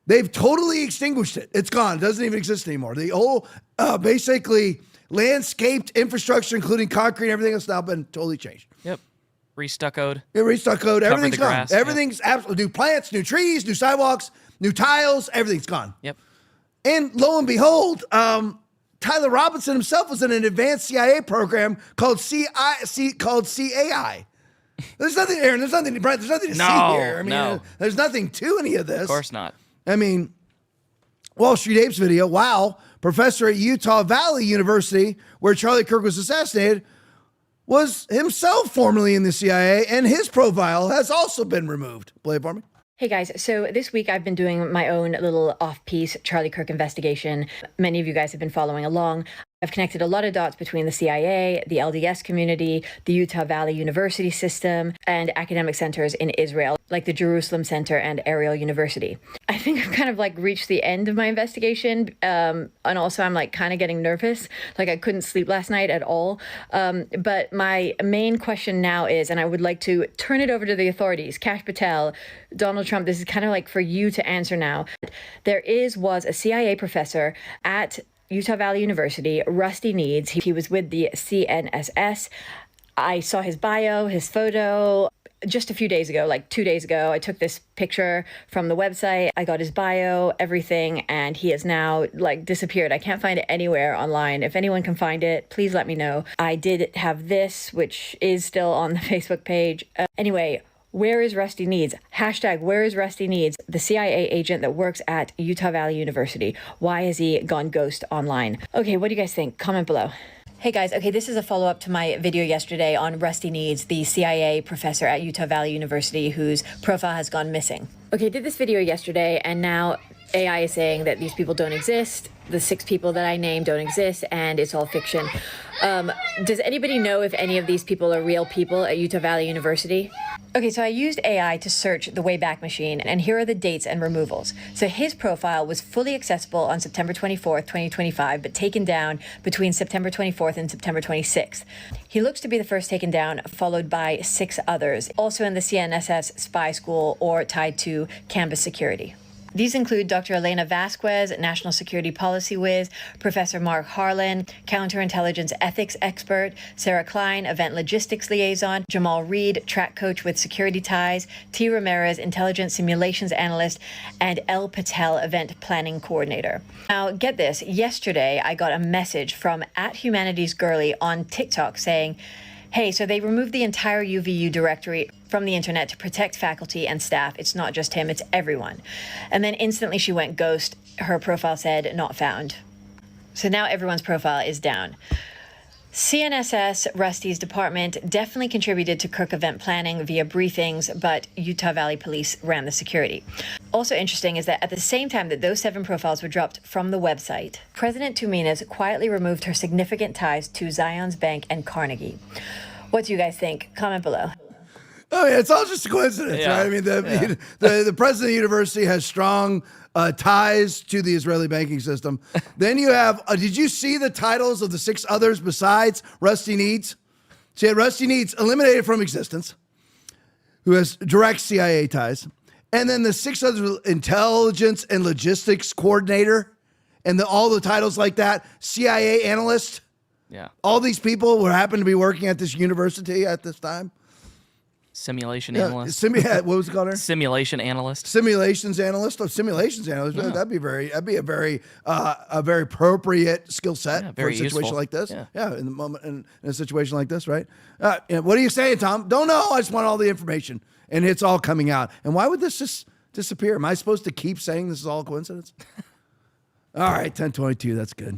They've totally extinguished it. It's gone. It doesn't even exist anymore. The whole, basically, landscaped infrastructure, including concrete and everything else, now been totally changed.
Yep. Restuccoed.
Yeah, restuccoed. Everything's gone.
Grass,
everything's absolutely new plants, new trees, new sidewalks, new tiles. Everything's gone.
Yep.
And lo and behold, Tyler Robinson himself was in an advanced CIA program called CAI. There's nothing, Aaron. There's nothing, Brent. There's nothing to see here. I mean, there's nothing to any of this.
Of course not.
I mean, Wall Street Apes video, wow, professor at Utah Valley University, where Charlie Kirk was assassinated, was himself formerly in the CIA, and his profile has also been removed. Play it for me.
Hey guys, so this week I've been doing my own little off-piece Charlie Kirk investigation. Many of you guys have been following along. I've connected a lot of dots between the CIA, the LDS community, the Utah Valley University system, and academic centers in Israel, like the Jerusalem Center and Ariel University. I think I've kind of like reached the end of my investigation, and also I'm like kind of getting nervous. Like I couldn't sleep last night at all. But my main question now is, and I would like to turn it over to the authorities, Kash Patel, Donald Trump, this is kind of like for you to answer now. There was a CIA professor at Utah Valley University, Rusty Needs. He was with the CNSS. I saw his bio, his photo just a few days ago, like 2 days ago. I took this picture from the website. I got his bio, everything, and he has now like disappeared. I can't find it anywhere online. If anyone can find it, please let me know. I did have this, which is still on the Facebook page. Anyway, where is Rusty Needs? Hashtag where is Rusty Needs? The CIA agent that works at Utah Valley University. Why has he gone ghost online? Okay, what do you guys think? Comment below. Hey guys, okay, this is a follow-up to my video yesterday on Rusty Needs, the CIA professor at Utah Valley University whose profile has gone missing. Okay, I did this video yesterday and now AI is saying that these people don't exist. The 6 people that I named don't exist and it's all fiction. Does anybody know if any of these people are real people at Utah Valley University? Okay, so I used AI to search the Wayback Machine, and here are the dates and removals. So his profile was fully accessible on September 24th, 2025, but taken down between September 24th and September 26th. He looks to be the first taken down, followed by 6 others, also in the CNSS spy school or tied to campus security. These include Dr. Elena Vasquez, National Security Policy Whiz, Professor Mark Harlan, Counterintelligence Ethics Expert, Sarah Klein, Event Logistics Liaison, Jamal Reed, Track Coach with Security Ties, T. Ramirez, Intelligence Simulations Analyst, and L. Patel, Event Planning Coordinator. Now, get this. Yesterday, I got a message from @HumanitiesGirly on TikTok saying, hey, so they removed the entire UVU directory from the internet to protect faculty and staff. It's not just him, it's everyone. And then instantly she went ghost. Her profile said not found. So now everyone's profile is down. CNSS, Rusty's department, definitely contributed to Kirk event planning via briefings, but Utah Valley Police ran the security. Also interesting is that at the same time that those 7 profiles were dropped from the website, President Tumina's quietly removed her significant ties to Zions Bank and Carnegie. What do you guys think? Comment below.
Oh yeah, it's all just a coincidence, right? I mean, the president of the university has strong ties to the Israeli banking system. Then you have, did you see the titles of the 6 others besides Rusty Needs? So you had Rusty Needs eliminated from existence, who has direct CIA ties. And then the 6 others, intelligence and logistics coordinator, and all the titles like that, CIA analyst.
Yeah.
All these people who happen to be working at this university at this time.
Simulation analyst.
What was it called?
Simulation analyst.
Simulations analyst. Oh, simulations analyst. Yeah. That'd be a very appropriate skill set for a situation
useful.
like this. Yeah. In the moment, in a situation like this, right? What are you saying, Tom? Don't know. I just want all the information, and it's all coming out. And why would this just disappear? Am I supposed to keep saying this is all coincidence? All right, 10:22. That's good.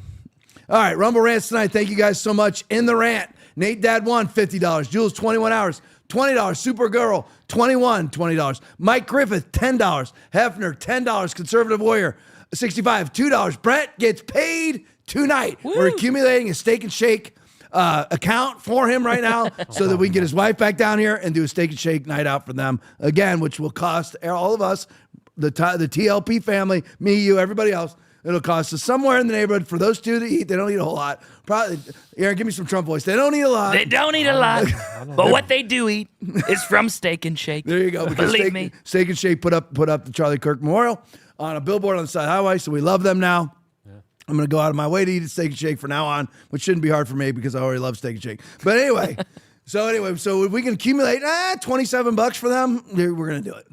All right, Rumble Rants tonight. Thank you guys so much. In the rant, Nate Dad won $50. Jules 21 hours. $20. Supergirl, $20. Mike Griffith, $10. Hefner, $10. Conservative Warrior, $65. $2. Brett gets paid tonight. Woo. We're accumulating a Steak and Shake account for him right now so that we can get his wife back down here and do a Steak and Shake night out for them again, which will cost all of us, the TLP family, me, you, everybody else. It'll cost us somewhere in the neighborhood for those 2 to eat. They don't eat a whole lot. Probably, Aaron, give me some Trump voice. They don't eat a lot.
They don't eat a lot, but what they do eat is from Steak and Shake.
There you go.
Believe me.
Steak and Shake put up the Charlie Kirk Memorial on a billboard on the side highway, so we love them now. Yeah. I'm going to go out of my way to eat a Steak and Shake from now on, which shouldn't be hard for me because I already love Steak and Shake. But anyway, so if we can accumulate $27 for them, we're going to do it.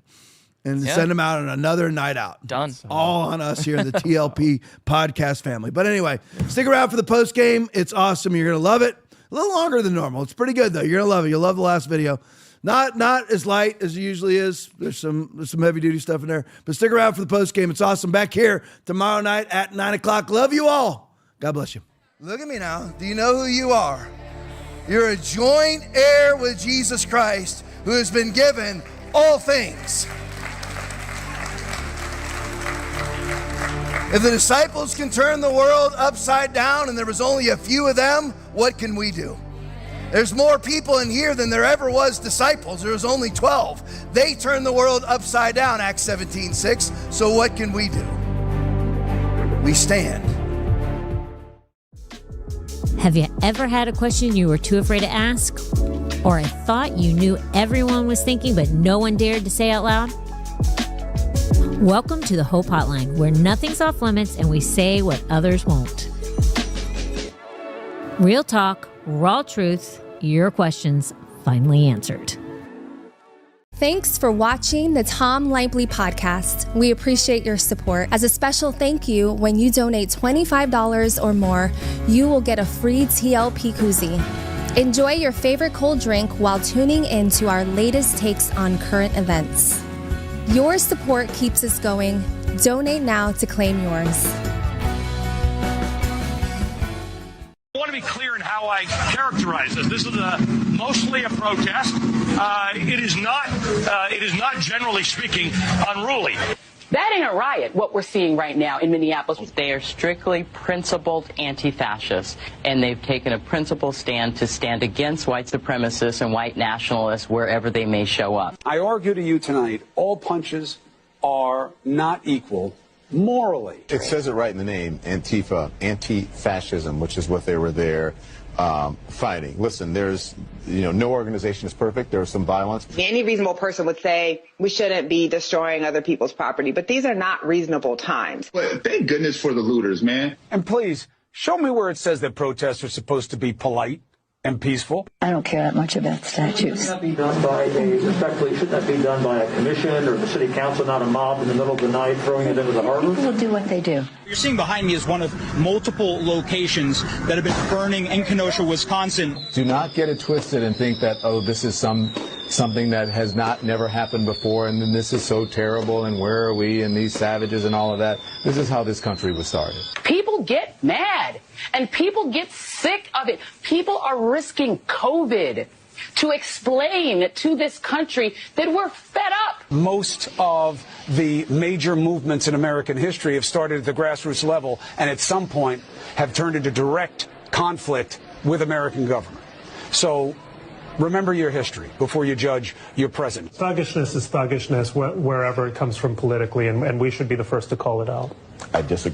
And send them out on another night out.
Done.
All on us here in the TLP podcast family. But anyway, stick around for the post game. It's awesome. You're going to love it. A little longer than normal. It's pretty good, though. You're going to love it. You'll love the last video. Not as light as it usually is. There's some heavy duty stuff in there. But stick around for the post game. It's awesome. Back here tomorrow night at 9 o'clock. Love you all. God bless you. Look at me now. Do you know who you are? You're a joint heir with Jesus Christ, who has been given all things. If the disciples can turn the world upside down and there was only a few of them, what can we do? There's more people in here than there ever was disciples. There was only 12. They turned the world upside down, Acts 17:6. So what can we do? We stand.
Have you ever had a question you were too afraid to ask? Or a thought you knew everyone was thinking but no one dared to say out loud? Welcome to the Hope Hotline, where nothing's off limits and we say what others won't. Real talk, raw truth, your questions finally answered.
Thanks for watching the Tom Laipply podcast. We appreciate your support. As a special thank you, when you donate $25 or more, you will get a free TLP koozie. Enjoy your favorite cold drink while tuning in to our latest takes on current events. Your support keeps us going. Donate now to claim yours.
I want to be clear in how I characterize this. This is mostly a protest. It is not, generally speaking, unruly.
That ain't a riot, what we're seeing right now in Minneapolis. They are strictly principled anti-fascists, and they've taken a principled stand to stand against white supremacists and white nationalists wherever they may show up.
I argue to you tonight, all punches are not equal morally.
It says it right in the name, Antifa, anti-fascism, which is what they were there fighting. Listen, there's, no organization is perfect. There's some violence.
Any reasonable person would say we shouldn't be destroying other people's property, but these are not reasonable times.
Well, thank goodness for the looters, man.
And please, show me where it says that protests are supposed to be polite and peaceful.
I don't care that much about statues.
Shouldn't that be done by a commission or the city council, not a mob in the middle of the night throwing it into the harbor?
People will do what they do.
You're seeing behind me is one of multiple locations that have been burning in Kenosha, Wisconsin.
Do not get it twisted and think that, this is something that has never happened before, and then this is so terrible, and where are we, and these savages and all of that. This is how this country was started.
People get mad, and people get sick of it. People are risking COVID to explain to this country that we're fed up.
Most of the major movements in American history have started at the grassroots level and at some point have turned into direct conflict with American government. So remember your history before you judge your present.
Thuggishness is thuggishness wherever it comes from politically, and we should be the first to call it out.
I disagree.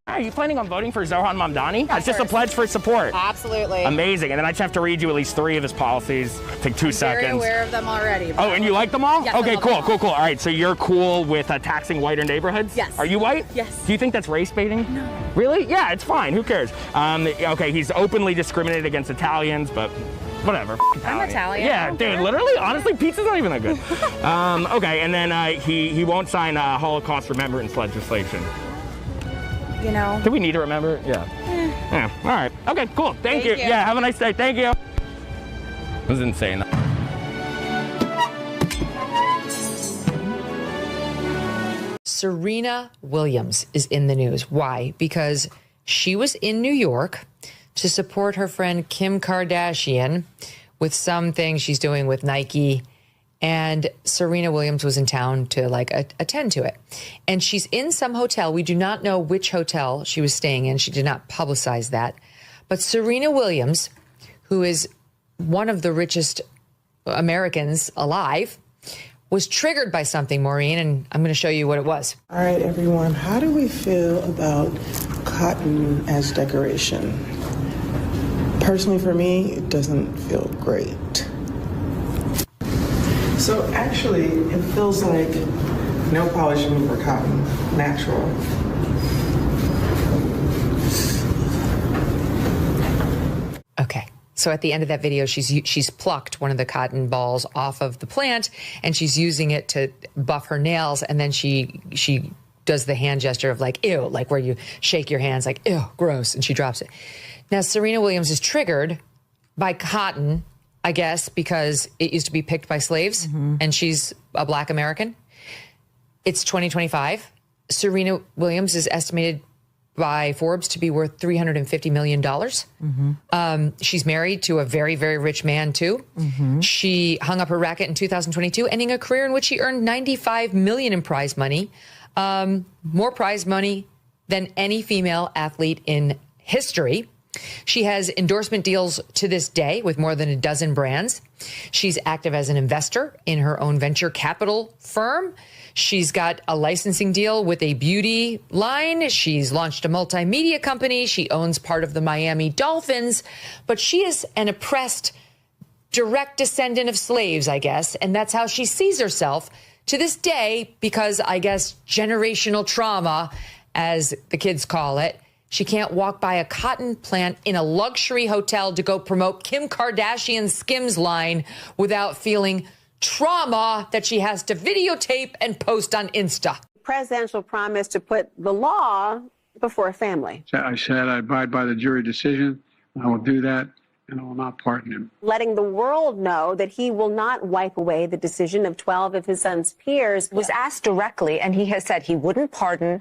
Are you planning on voting for Zohran Mamdani? It's just a pledge for support.
Absolutely.
Amazing. And then I just have to read you at least 3 of his policies. Take 2 seconds.
Very aware of them already.
Oh, and you like them all?
Yes,
okay, cool. All right, so you're cool with taxing whiter neighborhoods?
Yes.
Are you white?
Yes.
Do you think that's race baiting? No. Really? Yeah, it's fine. Who cares? Okay, he's openly discriminated against Italians, but whatever.
I'm Italian.
Yeah, dude, literally, honestly, pizza's not even that good. Okay, and then he won't sign Holocaust remembrance legislation. Do we need to remember? Yeah. Yeah. All right. Okay, cool. Thank you. Yeah, have a nice day. Thank you. It was insane.
Serena Williams is in the news. Why? Because she was in New York to support her friend Kim Kardashian with some things she's doing with Nike. And Serena Williams was in town to attend to it. And she's in some hotel. We do not know which hotel she was staying in. She did not publicize that. But Serena Williams, who is one of the richest Americans alive, was triggered by something, Maureen, and I'm going to show you what it was.
All right, everyone, how do we feel about cotton as decoration? Personally, for me, it doesn't feel great. So actually, it feels like no polishing for cotton, natural.
Okay. So at the end of that video, she's plucked one of the cotton balls off of the plant, and she's using it to buff her nails, and then she does the hand gesture of like, ew, like where you shake your hands like, ew, gross, and she drops it. Now, Serena Williams is triggered by cotton, I guess, because it used to be picked by slaves, and she's a Black American. It's 2025. Serena Williams is estimated by Forbes to be worth $350 million. She's married to a very, very rich man, too. She hung up her racket in 2022, ending a career in which she earned $95 million in prize money, more prize money than any female athlete in history. She has endorsement deals to this day with more than a dozen brands. She's active as an investor in her own venture capital firm. She's got a licensing deal with a beauty line. She's launched a multimedia company. She owns part of the Miami Dolphins. But she is an oppressed, direct descendant of slaves, I guess. And that's how she sees herself to this day because, I guess, generational trauma, as the kids call it. She can't walk by a cotton plant in a luxury hotel to go promote Kim Kardashian's Skims line without feeling trauma that she has to videotape and post on Insta.
Presidential promise to put the law before a family.
I said I abide by the jury decision. I will do that, and I will not pardon him.
Letting the world know that he will not wipe away the decision of 12 of his son's peers.
Was asked directly, and he has said he wouldn't pardon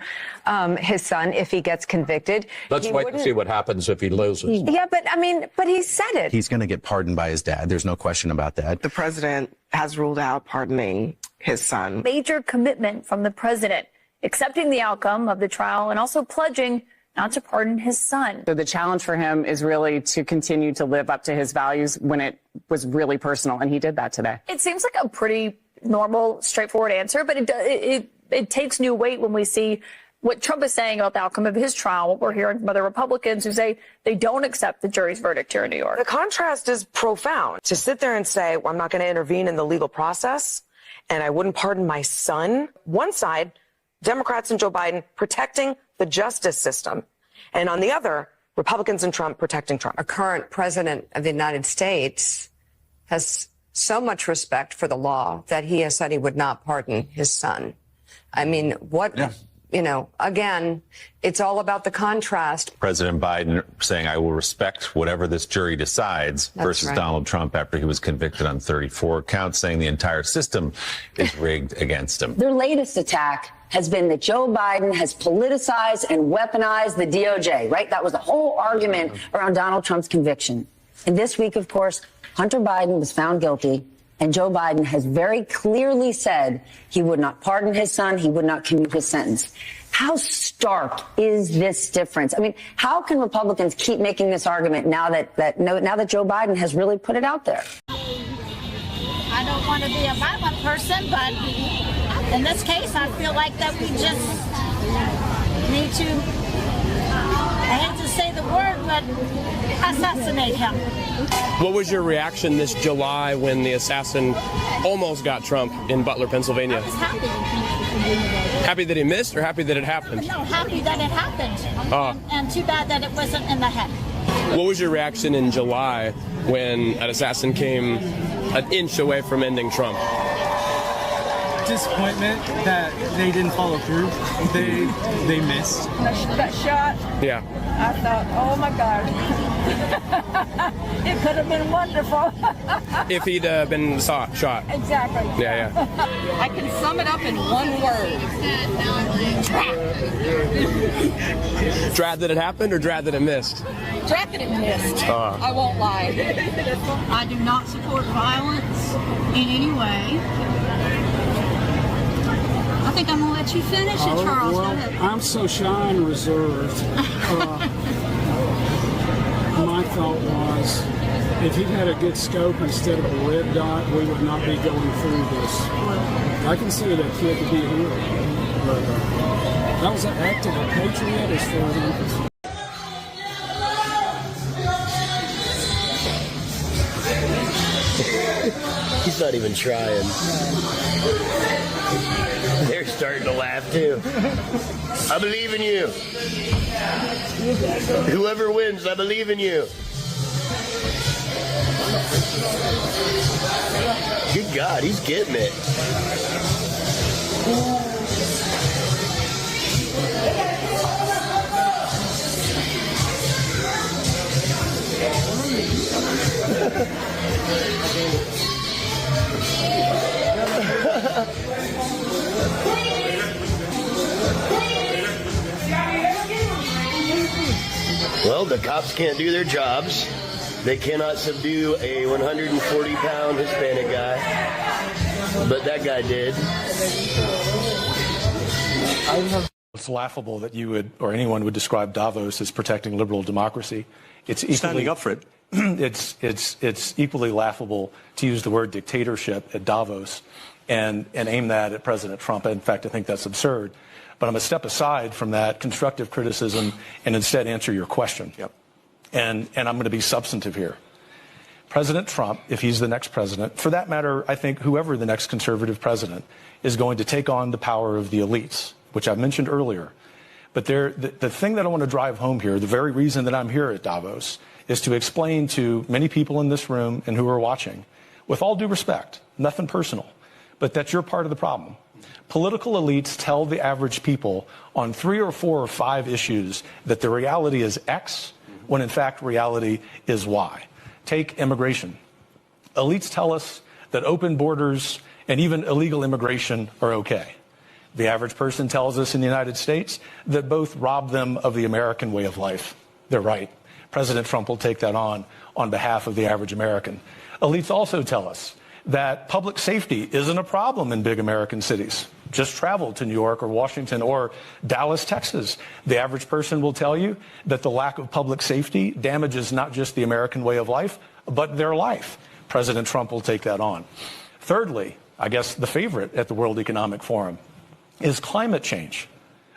his son if he gets convicted.
Let's wait and see what happens if he loses.
Yeah, but he said it.
He's going to get pardoned by his dad. There's no question about that.
The president has ruled out pardoning his son.
Major commitment from the president, accepting the outcome of the trial and also pledging not to pardon his son.
So the challenge for him is really to continue to live up to his values when it was really personal, and he did that today.
It seems like a pretty normal, straightforward answer, but it takes new weight when we see what Trump is saying about the outcome of his trial, what we're hearing from other Republicans who say they don't accept the jury's verdict here in New York.
The contrast is profound. To sit there and say, well, I'm not going to intervene in the legal process, and I wouldn't pardon my son. One side, Democrats and Joe Biden protecting the justice system. And on the other, Republicans and Trump protecting Trump.
Our current president of the United States has so much respect for the law that he has said he would not pardon his son. I mean, what... Yeah. You know, again, it's all about the contrast.
President Biden saying, I will respect whatever this jury decides, versus right. Donald Trump after he was convicted on 34 counts, saying the entire system is rigged against him.
Their latest attack has been that Joe Biden has politicized and weaponized the DOJ, right? That was the whole argument around Donald Trump's conviction. And this week, of course, Hunter Biden was found guilty. And Joe Biden has very clearly said he would not pardon his son. He would not commute his sentence. How stark is this difference? I mean, how can Republicans keep making this argument now that Joe Biden has really put it out there?
I don't want to be a violent person, but in this case, I feel like that we just need to, I hate to say the word, but assassinate him.
What was your reaction this July when the assassin almost got Trump in Butler, Pennsylvania?
I was happy.
Happy that he missed or happy that it happened?
No, happy that it happened. And too bad that it wasn't in the head.
What was your reaction in July when an assassin came an inch away from ending Trump?
Disappointment that they didn't follow through. They missed.
That shot.
Yeah.
I thought, oh my God. It could have been wonderful.
If he'd been shot.
Exactly.
Yeah.
I can sum it up in one word.
Drat that it happened or drat that it missed?
Drat that it missed. I won't lie.
I do not support violence in any way. I think I'm going to let you finish it, Charles.
Well, I'm so shy and reserved. My thought was
if he had a good scope instead of a red dot, we would not be going through this. I consider that kid to be a hero. But that was an act of a patriot as far as I'm concerned.
He's not even trying. They're starting to laugh too. I believe in you. Whoever wins, I believe in you. Good God, he's getting it. Well, the cops can't do their jobs. They cannot subdue a 140-pound Hispanic guy, but that guy did.
It's laughable that you would, or anyone would describe Davos as protecting liberal democracy. It's equally,
standing up for it.
It's equally laughable to use the word dictatorship at Davos and aim that at President Trump. In fact, I think that's absurd. But I'm going to step aside from that constructive criticism and instead answer your question.
Yep.
And I'm going to be substantive here. President Trump, if he's the next president, for that matter, I think whoever the next conservative president is going to take on the power of the elites, which I've mentioned earlier. But the thing that I want to drive home here, the very reason that I'm here at Davos, is to explain to many people in this room and who are watching, with all due respect, nothing personal, but that you're part of the problem. Political elites tell the average people on 3 or 4 or 5 issues that the reality is X, when in fact reality is Y. Take immigration. Elites tell us that open borders and even illegal immigration are okay. The average person tells us in the United States that both rob them of the American way of life. They're right. President Trump will take that on behalf of the average American. Elites also tell us that public safety isn't a problem in big American cities. Just travel to New York or Washington or Dallas, Texas. The average person will tell you that the lack of public safety damages not just the American way of life, but their life. President Trump will take that on. Thirdly, I guess the favorite at the World Economic Forum is climate change.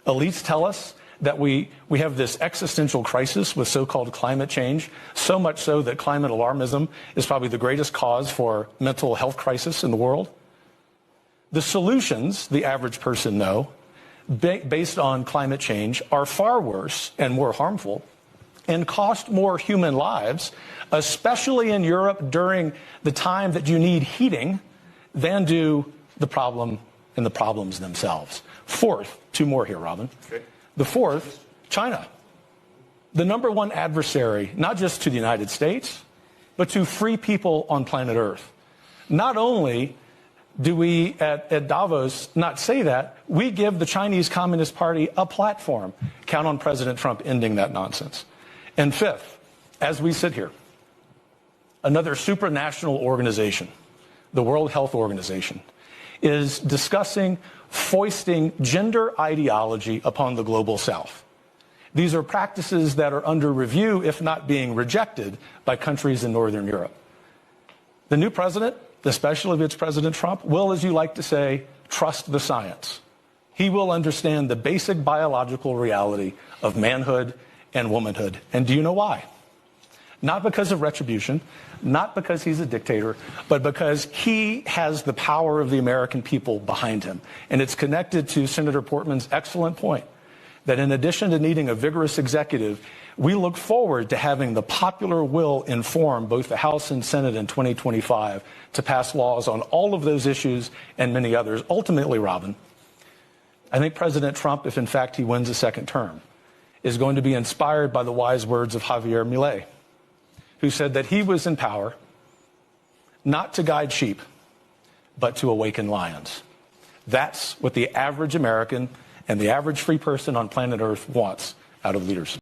Elites tell us that we have this existential crisis with so-called climate change, so much so that climate alarmism is probably the greatest cause for mental health crisis in the world. The solutions, the average person know, based on climate change are far worse and more harmful and cost more human lives, especially in Europe during the time that you need heating, than do the problem and the problems themselves. Fourth, 2 more here, Robin. Okay. The fourth, China. The number one adversary, not just to the United States, but to free people on planet Earth. Not only do we at Davos not say that, we give the Chinese Communist Party a platform. Count on President Trump ending that nonsense. And fifth, as we sit here, another supranational organization, the World Health Organization, is discussing foisting gender ideology upon the global South. These are practices that are under review, if not being rejected, by countries in Northern Europe. The new president, especially if it's President Trump, will, as you like to say, trust the science. He will understand the basic biological reality of manhood and womanhood. And do you know why? Not because of retribution, not because he's a dictator, but because he has the power of the American people behind him. And it's connected to Senator Portman's excellent point that in addition to needing a vigorous executive, we look forward to having the popular will inform both the House and Senate in 2025 to pass laws on all of those issues and many others. Ultimately, Robin, I think President Trump, if in fact he wins a second term, is going to be inspired by the wise words of Javier Milei, who said that he was in power not to guide sheep, but to awaken lions. That's what the average American and the average free person on planet Earth wants out of leaders.